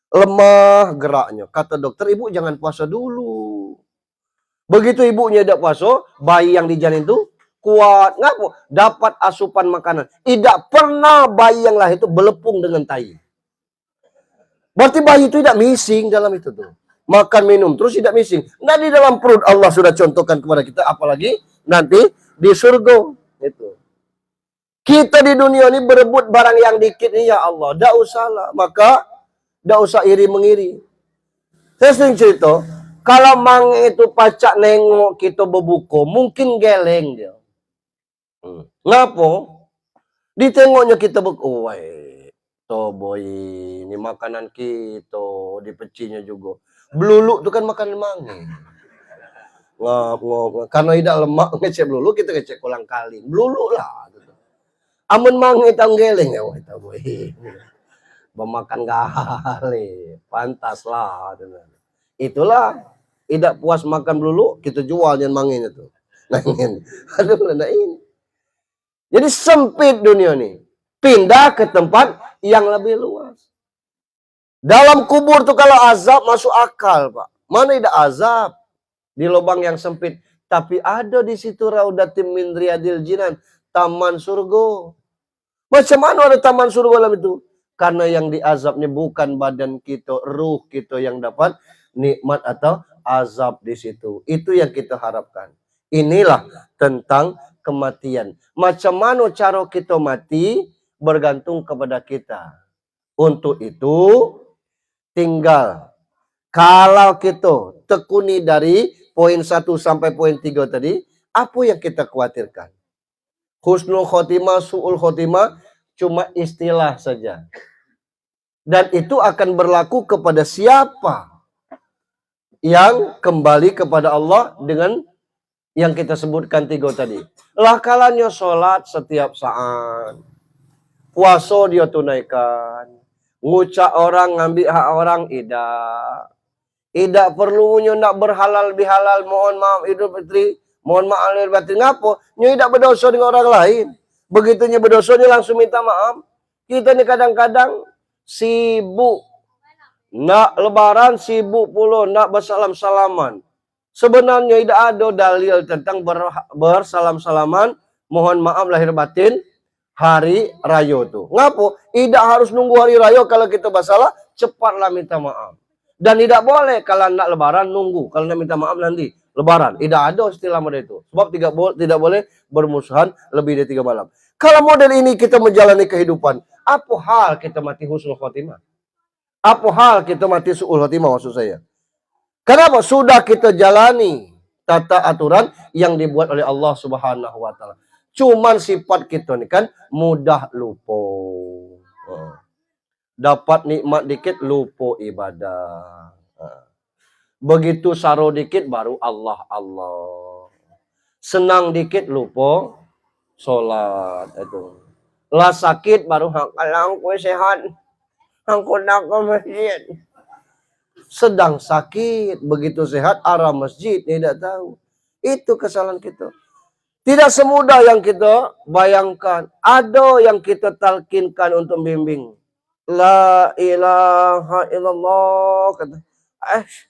lemah geraknya. Kata dokter, ibu jangan puasa dulu. Begitu ibunya tidak puasa, bayi yang di janin itu kuat. Ngaku dapat asupan makanan. Tidak pernah bayi yang lahir itu belepung dengan tai. Berarti bayi itu tidak mising dalam itu tuh. Makan minum terus tidak mising. Nah di dalam perut Allah sudah contohkan kepada kita, apalagi nanti di surga itu. Kita di dunia ini berebut barang yang dikit ini ya Allah. Tidak usah lah. Maka tidak usah iri mengiri. Saya sering cerita, kalau mang itu pacak nengok kita berbuka, mungkin geleng dia. Ngapa? Ditengoknya kita berbuka. Toh boy, ini makanan kita, dipecinya juga. Beluluk itu kan makanan mange. Ngap. Karena tidak lemak ngecek beluluk, kita ngecek kolang kaling. Beluluk lah. Amun mange tanggeleng ya, wah itu boy. Bemakan kali, pantas lah. Itulah, tidak puas makan beluluk, kita jual yang mangin itu. Nah ini, aduh, nah ini. Jadi sempit dunia ini. Pindah ke tempat yang lebih luas. Dalam kubur tuh kalau azab masuk akal, Pak. Mana tidak azab di lubang yang sempit, tapi ada di situ raudatim min riyadil jinan, taman surga. Macam mana ada taman surga dalam itu? Karena yang diazabnya bukan badan kita, ruh kita yang dapat nikmat atau azab di situ. Itu yang kita harapkan. Inilah tentang kematian. Macam mana cara kita mati bergantung kepada kita. Untuk itu tinggal kalau kita tekuni dari poin 1 sampai poin 3 tadi, apa yang kita khawatirkan? Husnul khotimah, su'ul khotimah cuma istilah saja. Dan itu akan berlaku kepada siapa yang kembali kepada Allah dengan yang kita sebutkan 3 tadi. Lah kalanya sholat setiap saat. Puasa dia tunaikan. Ngucap orang, ngambil hak orang, tidak perlunya nak berhalal bihalal, mohon maaf Idul Fitri, mohon maaf lahir batin. Ngapa? Nya tidak berdosa dengan orang lain. Begitunya berdosa dia langsung minta maaf. Kita ni kadang-kadang sibuk. Nak lebaran sibuk pula, nak bersalam-salaman. Sebenarnya tidak ada dalil tentang bersalam-salaman, mohon maaf lahir batin, hari raya tu. Ngapa? Tidak harus nunggu hari raya kalau kita bersalah, cepatlah minta maaf. Dan tidak boleh kalau nak lebaran nunggu. Kalau nak minta maaf nanti lebaran. Tidak ada istilah model itu. Sebab tidak boleh bermusuhan lebih dari 3 malam. Kalau model ini kita menjalani kehidupan, apa hal kita mati husnul khotimah? Apa hal kita mati su'ul khotimah maksud saya? Kenapa? Sudah kita jalani tata aturan yang dibuat oleh Allah Subhanahu wa taala. Cuman sifat kita ni kan mudah lupa. Dapat nikmat dikit lupa ibadah. Begitu saro dikit baru Allah. Senang dikit lupa sholat itu. Lah sakit baru halang kue sehat. Aku nak ke masjid. Sedang sakit, begitu sehat arah masjid, tidak tahu. Itu kesalahan kita. Tidak semudah yang kita bayangkan. Ada yang kita talkinkan untuk bimbing. La ilaha illallah. Kata, ash.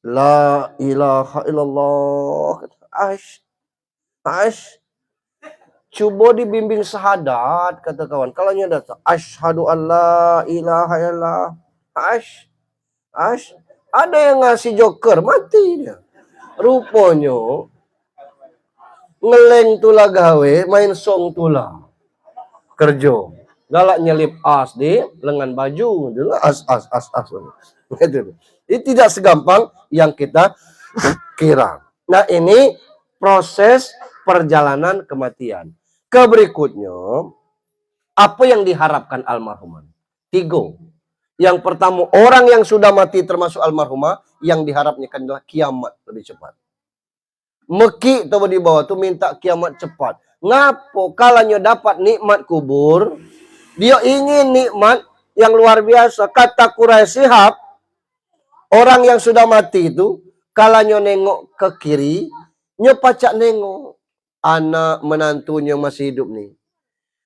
La ilaha illallah. Kata, ash. Coba dibimbing syahadat, kata kawan. Kalau datang, asyhadu an la ilaha illallah. Ash. Ada yang ngasih joker, mati dia. Rupanya, ngeleng tula gawe, main song tula. Kerja. Galak nyelip as di lengan baju. As. Itu tidak segampang yang kita kira. Nah ini proses perjalanan kematian. Keberikutnya, apa yang diharapkan almarhumah? 3. Yang pertama, orang yang sudah mati termasuk almarhumah, yang diharapnya adalah kiamat lebih cepat. Meki atau di bawah tu minta kiamat cepat. Ngapo kalanya dapat nikmat kubur, dia ingin nikmat yang luar biasa. Kata Quraisy Shihab, orang yang sudah mati itu, kalanya nengok ke kiri, nyo pacak nengok anak menantunya masih hidup nih.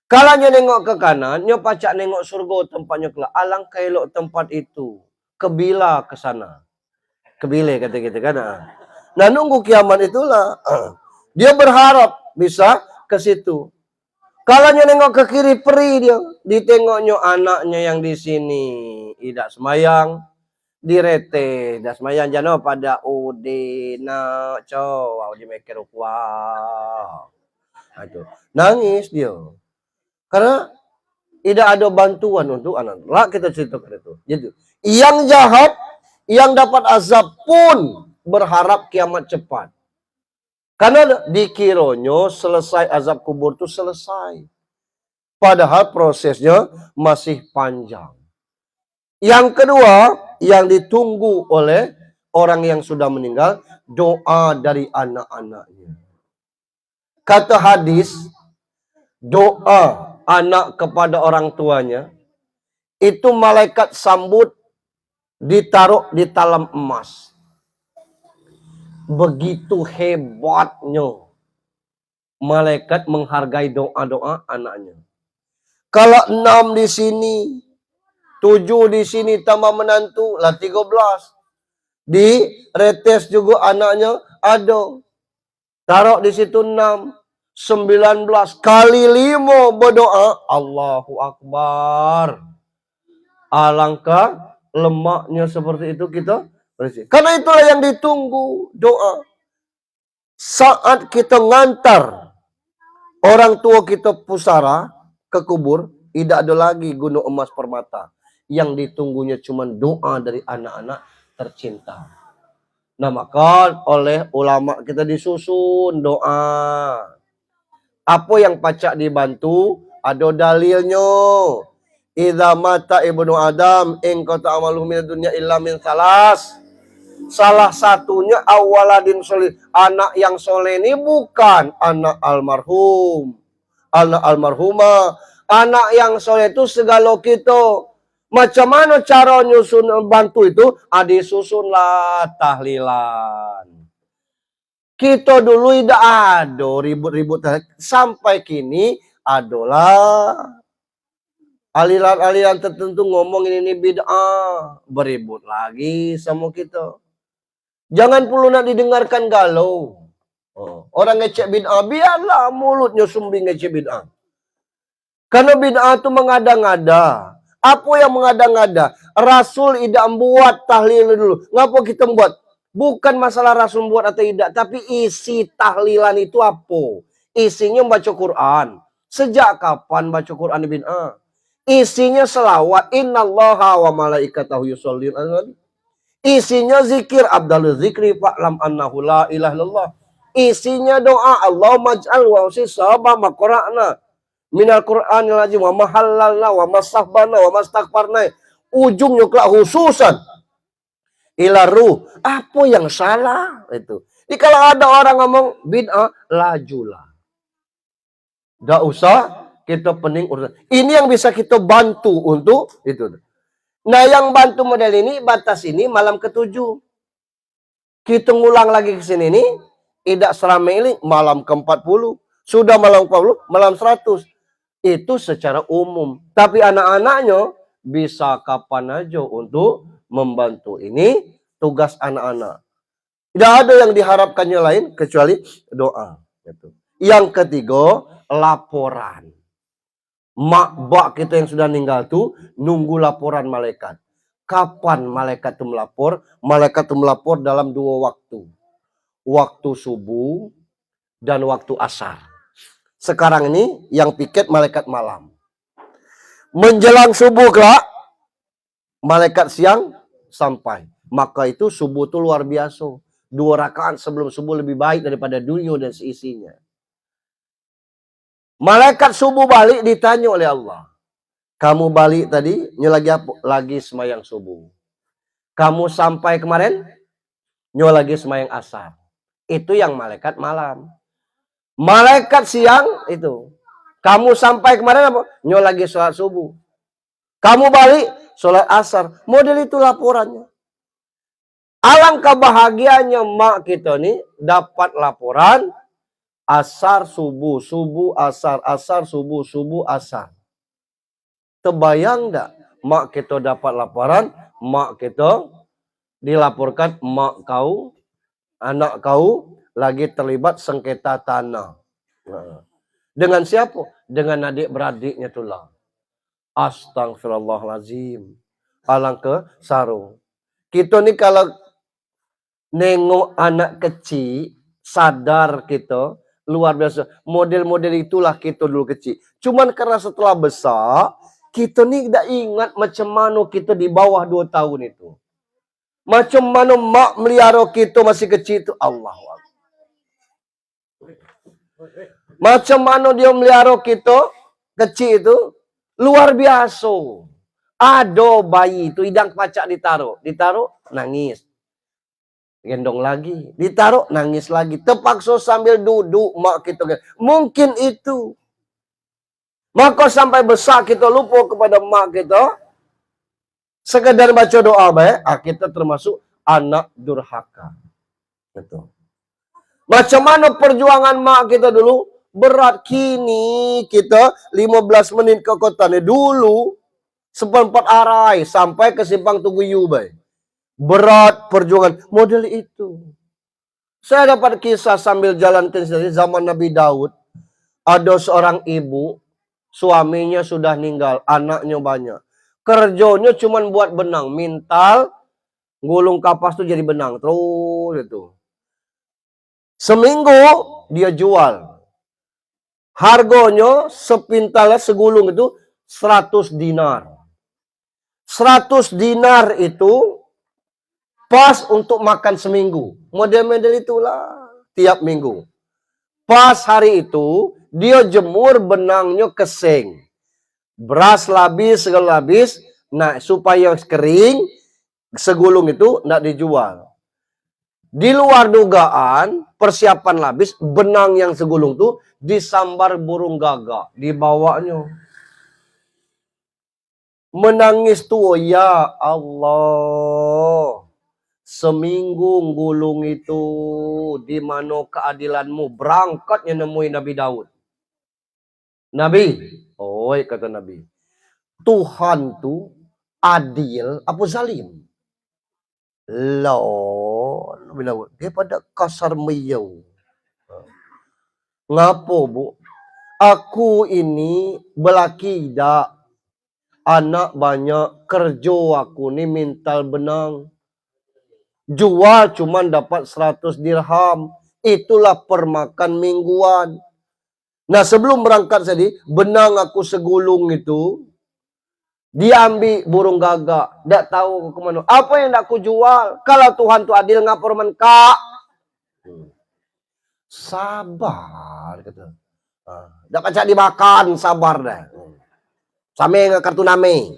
Kalanya nengok ke kanan, nyo pacak nengok surga tempatnya kelak. Alangkah elok tempat itu. Kebila ke sana. Kebile kata kita kan. Nah nunggu kiamat itulah. Dia berharap bisa ke situ. Kalanya nengok ke kiri peri dia. Ditengoknya anaknya yang di sini. Tidak semayang. Direte. Tidak semayang. Jangan pada udina. Cow. Di mikir wah. Nangis dia. Karena tidak ada bantuan untuk anak. Lah kita ceritakan itu. Jadi, yang jahat, yang dapat azab pun berharap kiamat cepat. Karena dikiranya selesai azab kubur itu selesai. Padahal prosesnya masih panjang. Yang kedua, yang ditunggu oleh orang yang sudah meninggal, doa dari anak-anaknya. Kata hadis, doa anak kepada orang tuanya, itu malaikat sambut ditaruh di talam emas. Begitu hebatnya malaikat menghargai doa-doa anaknya. Kalau 6 di sini, 7 di sini tambah menantu, lah 13. Di retes juga anaknya ada. Taruh di situ 6. 19 kali 5 berdoa, Allahu Akbar. Alangkah lemaknya seperti itu kita bersih. Karena itulah yang ditunggu, doa. Saat kita ngantar orang tua kita pusara ke kubur, tidak ada lagi gunung emas permata. Yang ditunggunya cuma doa dari anak-anak tercinta. Nah maka oleh ulama kita disusun doa. Apa yang pacak dibantu, ada dalilnya. Idza mata ibnu Adam in qata amalu min dunya illa min salas. Salah satunya awaladin soleh. Anak yang soleh ini bukan anak almarhum, anak almarhumah. Anak yang soleh itu segala kita. Macam mana cara nyusun bantu itu? Disusunlah tahlilan. Kita dulu tidak ada ribut-ribut. Sampai kini adalah aliran-aliran tertentu ngomong ini bid'ah. Beribut lagi sama kita. Jangan perlu nak didengarkan galau. Orang ngecek bid'ah, biarlah mulutnya sumbing ngecek bid'ah. Karena bid'ah itu mengada-ngada. Apa yang mengada-ngada? Rasul tidak membuat tahlil dulu. Ngapa kita membuat? Bukan masalah Rasul buat atau tidak, tapi isi tahlilan itu apa? Isinya baca Quran. Sejak kapan baca Quran bid'ah? Isinya selawat, innallaha wa malaikatahu yusholluna 'alan nabi. Isinya zikir, abdalul zikri fa'lam annahu la ilaha illallah. Isinya doa, Allahumma ij'al wa usisaba ma qara'na minal Qur'anil azim wa mahallalna wa masahbana wa mastaghfarna. Ujungnya kelak khususan ila ruh. Apa yang salah itu? Jadi kalau ada orang ngomong bid'ah, lajulah. Enggak usah kita pening urusan. Ini yang bisa kita bantu untuk itu. Nah, yang bantu model ini, batas ini malam ke-7. Kita ngulang lagi ke sini nih, tidak seramai ini malam ke-40. Sudah malam 40, malam 100. Itu secara umum. Tapi anak-anaknya bisa kapan aja untuk membantu. Ini tugas anak-anak. Tidak ada yang diharapkannya lain kecuali doa. Yang ketiga, laporan. Mak bak kita yang sudah meninggal tuh nunggu laporan malaikat. Kapan malaikat itu melapor? Malaikat itu melapor dalam 2 waktu. Waktu subuh dan waktu asar. Sekarang ini yang piket malaikat malam. Menjelang subuh kelak, malaikat siang sampai. Maka itu subuh itu luar biasa. 2 rakaat sebelum subuh lebih baik daripada dunia dan seisinya. Malaikat subuh balik ditanya oleh Allah. Kamu balik tadi, lagi apa? Lagi semayang subuh. Kamu sampai kemarin, lagi semayang asar. Itu yang malaikat malam. Malaikat siang itu. Kamu sampai kemarin apa? Lagi sholat subuh. Kamu balik, sholat asar. Model itu laporannya. Alangkah bahagianya mak kita nih dapat laporan asar subuh, subuh asar, asar subuh, subuh asar. Terbayang enggak mak kita dapat laporan, mak kita dilaporkan mak kau, anak kau lagi terlibat sengketa tanah. Dengan siapa? Dengan adik beradiknya tulah. Astagfirullahaladzim. Alangkah sarung. Kita nih kalau nengok anak kecil, sadar kita, luar biasa. Model-model itulah kita dulu kecil. Cuman karena setelah besar, kita nih tidak ingat macam mana kita di bawah 2 tahun itu. Macam mana mak melihara kita masih kecil itu. Allah. Macam mana dia melihara kita kecil itu. Luar biasa. Ada bayi itu hidang pacak ditaruh nangis. Gendong lagi, ditaruh nangis lagi, terpaksa sambil duduk mak kita. Mungkin itu. Maka sampai besar kita lupa kepada mak kita. Sekedar baca doa baik, kita termasuk anak durhaka. Betul. Macam mana perjuangan mak kita dulu? Berat. Kini kita 15 menit ke kota nih. Dulu seperempat arai sampai ke simpang Tugu Yubai. Berat perjuangan. Model itu. Saya dapat kisah sambil jalan ke sini zaman Nabi Daud. Ada seorang ibu, suaminya sudah meninggal, anaknya banyak. Kerjanya cuma buat benang, mintal, gulung kapas tuh jadi benang. Terus itu. Seminggu dia jual. Harganya sepintalnya segulung itu 100 dinar. 100 dinar itu pas untuk makan seminggu. Model-model itulah tiap minggu. Pas hari itu, dia jemur benangnya keseng. Beras labis, segala labis. Nah, supaya kering, segulung itu tidak dijual. Di luar dugaan, persiapan labis, benang yang segulung itu disambar burung gagak. Dibawanya. Menangis tuh, ya Allah. Seminggu gulung itu di mana keadilanmu, berangkatnya nemuin Nabi Daud. Nabi, oi kata Nabi, Tuhan tuh adil apa zalim? Loh, Nabi Daud, dia pada kasar meyau. Ngapo bu? Aku ini belaki dak, anak banyak, kerja aku nih mintal benang. Jual cuman dapat 100 dirham. Itulah permakan mingguan. Nah sebelum berangkat tadi, benang aku segulung itu, diambil burung gagak. Tak tahu ke mana. Apa yang nak aku jual? Kalau Tuhan tu adil ngapur man kak. Sabar. Kata. Tak pacak dimakan, sabar dah. Same dengan kartu name.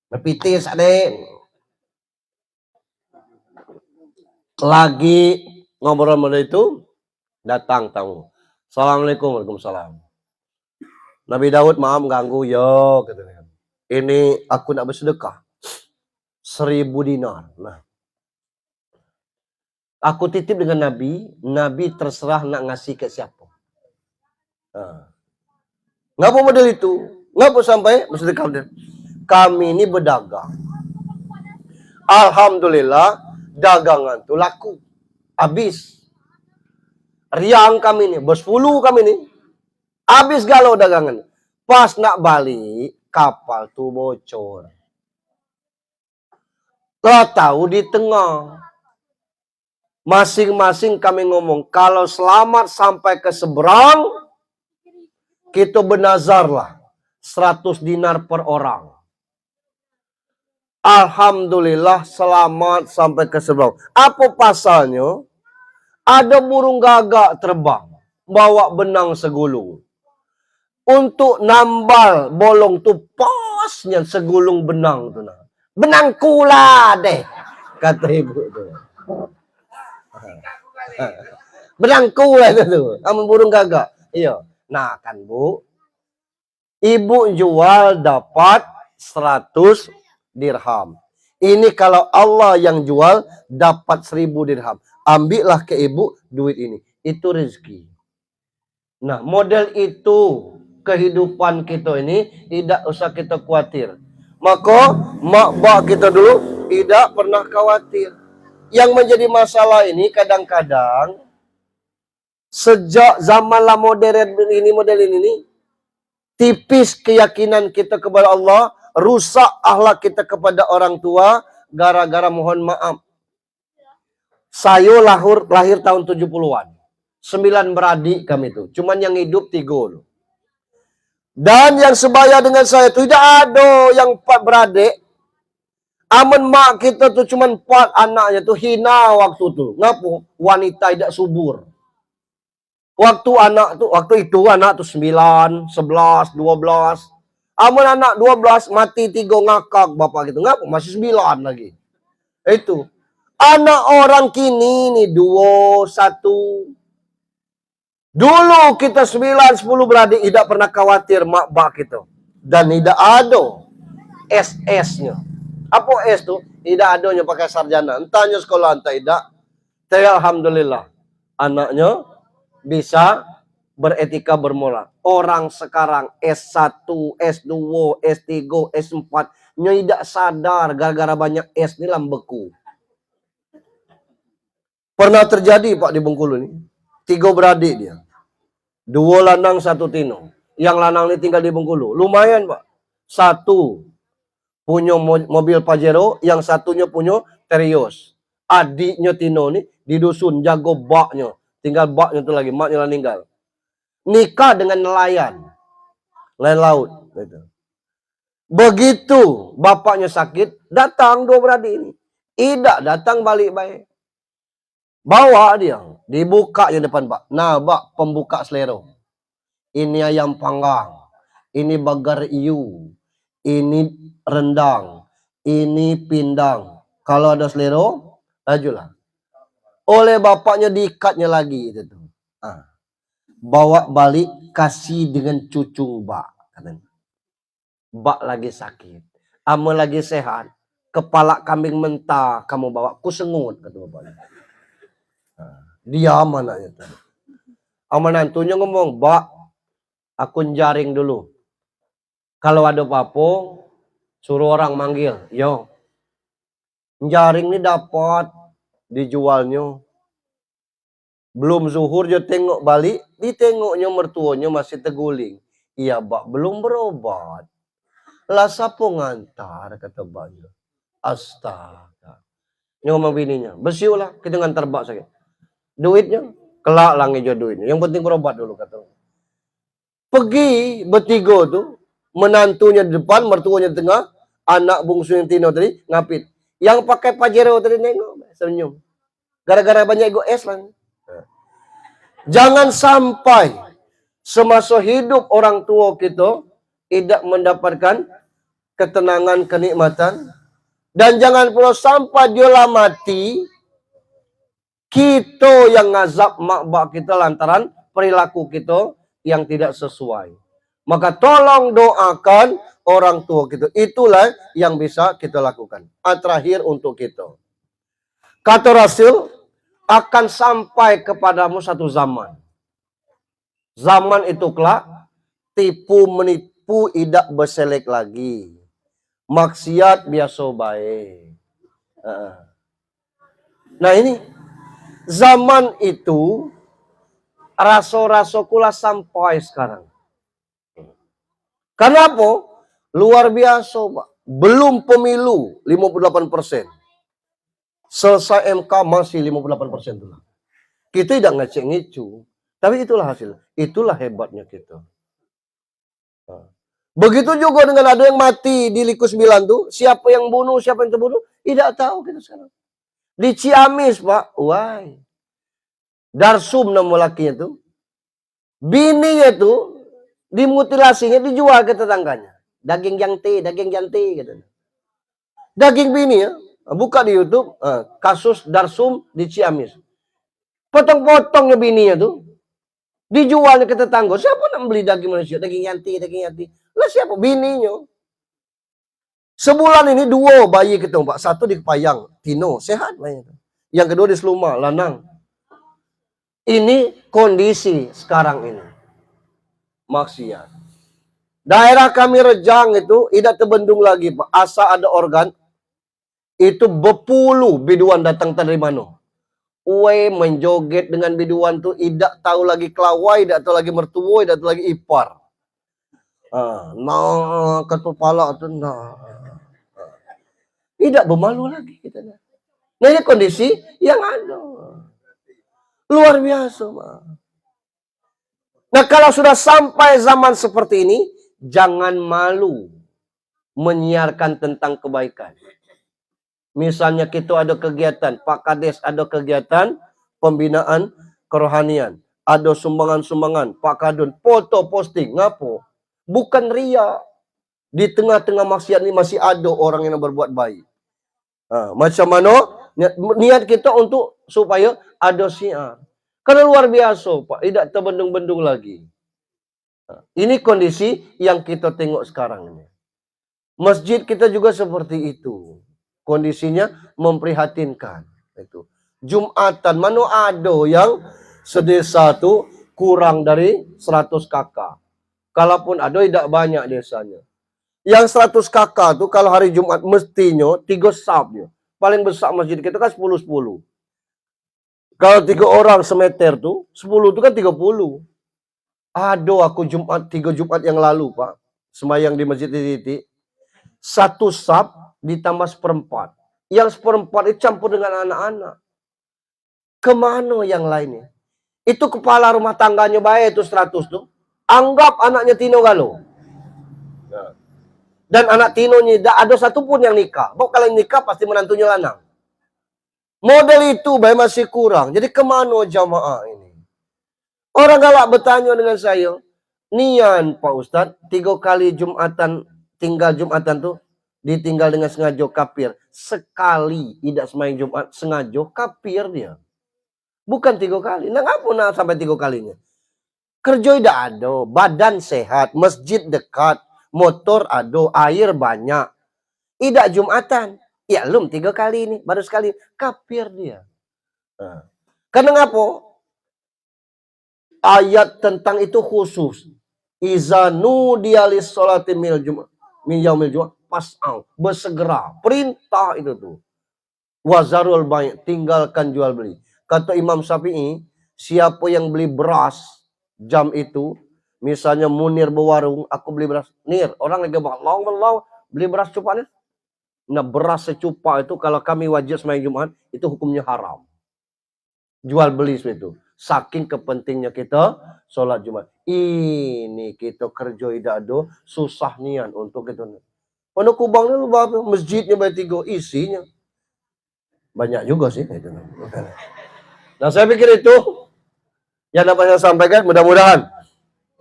Berpitis adek. Lagi ngobrol itu, datang tamu. Assalamualaikum, waalaikumsalam. Nabi Daud, maaf ganggu, yo katanya. Ini aku nak bersedekah 1000 dinar. Nah, aku titip dengan Nabi, Nabi terserah nak ngasih ke siapa. Nah. Ngapa model itu? Ngapa sampai bersedekah? Kami ini berdagang. Alhamdulillah, dagangan tuh laku. Habis. Riang kami ini, bos fulu kami ini. Habis galau dagangan. Pas nak balik, kapal tuh bocor. Lah tahu di tengah. Masing-masing kami ngomong, kalau selamat sampai ke seberang, kita bernazarlah 100 dinar per orang. Alhamdulillah selamat sampai ke seberang. Apa pasalnya? Ada burung gagak terbang, bawa benang segulung. Untuk nambal bolong tu pasnya segulung benang tu. Benang kula deh, kata ibu tu. Benang kula tu, sama burung gagak. Iya. Nah kan Bu, ibu jual dapat 100 dirham. Ini kalau Allah yang jual dapat 1000 dirham. Ambillah ke ibu duit ini. Itu rezeki. Nah, model itu kehidupan kita ini tidak usah kita khawatir. Maka mak bak kita dulu tidak pernah khawatir. Yang menjadi masalah ini kadang-kadang sejak zaman modern ini, model ini, tipis keyakinan kita kepada Allah, rusak akhlak kita kepada orang tua, gara-gara mohon maaf. Saya lahir tahun 70-an. 9 beradik kami itu. Cuman yang hidup 3. Dan yang sebaya dengan saya tidak ada yang 4 beradik. Aman mak kita tuh cuman 4 anaknya tuh hina waktu tuh. Ngapa? Wanita tidak subur. Waktu itu anak tuh 9, 11, 12. Aman anak 12 mati 3 ngakak bapak gitu. Ngapa? Masih 9 lagi. Itu. Anak orang kini nih 2, 1. Dulu kita 9, 10 beradik tidak pernah khawatir mak bak kita. Dan tidak ada SS-nya. Apa S tuh? Tidak adanya pakai sarjana. Entahnya sekolah entah tidak. Tapi alhamdulillah anaknya bisa beretika bermoral. Orang sekarang S1, S2, S3, S4 nya tidak sadar gara-gara banyak S ini lambeku. Pernah terjadi Pak di Bengkulu ini. 3 beradik dia. 2 lanang 1 tino. Yang lanang ini tinggal di Bengkulu. Lumayan Pak. 1 punya mobil Pajero, yang satunya punya Terios. Adiknya Tino nih di dusun jago baknya. Tinggal baknya itu lagi, maknya lah meninggal. Nikah dengan nelayan. Nelayan laut. Gitu. Begitu bapaknya sakit, datang 2 beradik ini. Tidak datang balik baik. Bawa dia, dibuka yang depan Pak. Nah, Pak, pembuka selero. Ini ayam panggang, ini bagar iu, ini rendang, ini pindang. Kalau ada selero, ajulah. Oleh bapaknya diikatnya lagi itu tuh. Bawa balik, kasih dengan cucu Mbak. Mbak lagi sakit, ama lagi sehat. Kepala kambing mentah kamu bawa, ku sengut kata bapaknya. Diam anaknya tuh. Ama nantunya ngomong, Mbak, aku jaring dulu. Kalau ada apa-apa, suruh orang manggil. Yo. Jaring ini dapat dijualnya. Belum zuhur dia tengok balik, ditengoknya mertuanya masih terguling. Iya, Mbak, belum berobat. Lah siapa ngantar kata Mbaknya. Astaga. Ini ngomong bininya, bersiulah kita ngantar Mbak sakit. Duitnya kelak lang aja duitnya. Yang penting berobat dulu kata. Pergi bertiga tuh, menantunya di depan, mertuanya di tengah, anak bungsu yang Tino tadi ngapit. Yang pakai Pajero tadi nengok, senyum. Gara-gara banyak ego es lah. Jangan sampai semasa hidup orang tua kita tidak mendapatkan ketenangan, kenikmatan. Dan jangan pula sampai dia lah mati, kita yang ngazab mak bak kita lantaran perilaku kita yang tidak sesuai. Maka tolong doakan orang tua kita. Itulah yang bisa kita lakukan. Terakhir untuk kita. Kata Rasul, akan sampai kepadamu satu zaman. Zaman itu kelak, tipu menipu tidak berselek lagi. Maksiat biasa baik. Nah ini, zaman itu, raso-raso kula sampai sekarang. Kenapa? Luar biasa, Pak. Belum pemilu 58%. Selesai MK masih 58% itulah. Kita tidak ngecek ngicu, tapi itulah hasil. Itulah hebatnya kita. Begitu juga dengan ada yang mati di Liku 9 tuh, siapa yang bunuh, siapa yang terbunuh, tidak tahu kita sekarang. Di Ciamis, Pak, why? Darsum nama lakinya tuh, bininya tuh dimutilasinya dijual ke tetangganya. Daging janti gitu. Daging bini ya, buka di YouTube, kasus Darsum di Ciamis. Potong-potongnya bininya tuh, dijualnya ke tetangga. Siapa nak beli daging manusia? Daging yanti. Lah siapa? Bininya. Sebulan ini 2 bayi ketemu, Pak. 1 di Kepayang, Tino, sehat bayinya. Yang kedua di Seluma, Lanang. Ini kondisi sekarang ini. Maksiat. Daerah kami Rejang itu tidak terbendung lagi, Pak. Asa ada organ, itu berpuluh biduan datang dari mana. Menjoget dengan biduan tuh, tidak tahu lagi kelawai, tidak tahu lagi mertua, tidak tahu lagi ipar. Nah, kepala tuh, nah. Tidak bermalu lagi kita. Nah ini kondisi yang ada. Luar biasa, Pak. Nah kalau sudah sampai zaman seperti ini, jangan malu menyiarkan tentang kebaikan. Misalnya kita ada kegiatan, Pak Kades ada kegiatan pembinaan kerohanian. Ada sumbangan-sumbangan, Pak Kadun, foto posting, ngapo? Bukan ria. Di tengah-tengah maksiat ini masih ada orang yang berbuat baik. Macam mana? Niat kita untuk supaya ada syiar. Karena luar biasa, Pak. Tidak terbendung-bendung lagi. Ini kondisi yang kita tengok sekarang ini. Masjid kita juga seperti itu. Kondisinya memprihatinkan. Itu. Jumatan, mana ada yang sedesa tu kurang dari 100 kakak. Kalaupun ada, tidak banyak desanya. Yang 100 kakak tu kalau hari Jumat mestinya 3 sabnya. Paling besar masjid kita kan 10-10. Kalau 3 orang semeter tu, 10 tu kan 30. Ada aku Jumat, 3 Jumat yang lalu, Pak. Sembahyang di Masjid Titik. 1 sab ditambah 1/4. Yang 1/4 itu campur dengan anak-anak. Kemana yang lainnya? Itu kepala rumah tangganya baik itu 100 tuh. Anggap anaknya Tino Galo. Dan anak Tinonya tidak ada satupun yang nikah. Bahwa kalau nikah pasti menantunya lanang. Model itu baik masih kurang. Jadi kemana jamaah ini? Orang galak bertanya dengan saya, nian Pak Ustadz, 3 kali Jumatan, tinggal Jumatan tuh, ditinggal dengan sengaja kafir. Sekali tidak sembahyang Jumat, sengaja kafir dia. Bukan 3 kali. Nah ngapa nak sampai 3 kalinya? Kerja tidak ada, badan sehat, masjid dekat, motor ada, air banyak. Tidak Jumatan. Ya belum 3 kali ini, baru sekali. Kafir dia. Karena ngapa? Ayat tentang itu khusus. Iza nudiya lis-sholati min yaumil Jumat fas'au, bersegera. Perintah itu tuh. Wazarul bai', tinggalkan jual beli. Kata Imam Syafi'i, siapa yang beli beras jam itu, misalnya Munir berwarung, aku beli beras. Nir, orang lagi Allah beli beras cupanya. Nah, beras secupa itu kalau kami wajib sembahyang Jumat, itu hukumnya haram. Jual beli itu. Saking kepentingnya kita sholat Jumat. Ini kita kerja tidak ada, susah nian untuk kita. Pondok Kubang itu masjidnya banyak 3 isinya. Banyak juga sih itu. Nah, saya pikir itu yang dapat saya sampaikan. Mudah-mudahan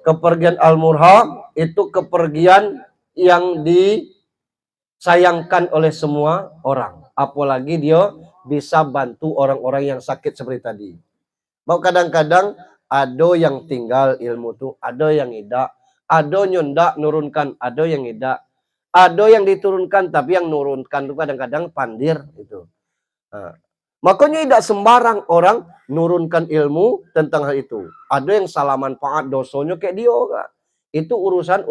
kepergian Al-Murham itu kepergian yang disayangkan oleh semua orang. Apalagi dia bisa bantu orang-orang yang sakit seperti tadi. Mau kadang-kadang ada yang tinggal ilmu tuh, ada yang tidak. Ada yang ndak nurunkan, ada yang tidak. Ada yang diturunkan, tapi yang nurunkan itu kadang-kadang pandir itu. Nah, makanya tidak sembarang orang nurunkan ilmu tentang hal itu. Ada yang salah manfaat dosonya kayak dia. Kak. Itu urusan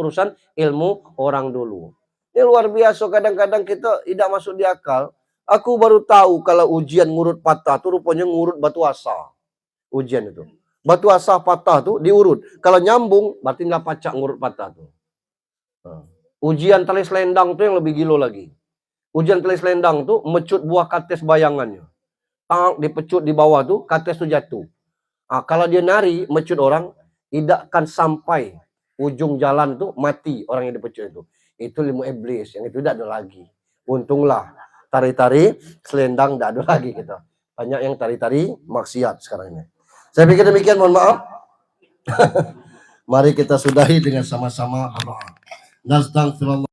ilmu orang dulu. Ini luar biasa, kadang-kadang kita tidak masuk di akal. Aku baru tahu kalau ujian ngurut patah itu rupanya ngurut batu asa. Ujian itu. Batu asa patah tuh diurut. Kalau nyambung berarti nggak pacak ngurut patah tuh. Nah. Ujian tali selendang tuh yang lebih gilo lagi. Ujian tali selendang tuh mecut buah kates bayangannya. Dipecut di bawah tuh kates tuh jatuh. Nah, kalau dia nari mecut orang, tidak akan sampai ujung jalan tuh mati orang yang dipecut itu. Itu ilmu iblis, yang itu tidak ada lagi. Untunglah tari-tari selendang tidak ada lagi kita. Banyak yang tari-tari maksiat sekarang ini. Saya pikir demikian, mohon maaf. Mari kita sudahi dengan sama-sama berdoa. Nastaghfirullah.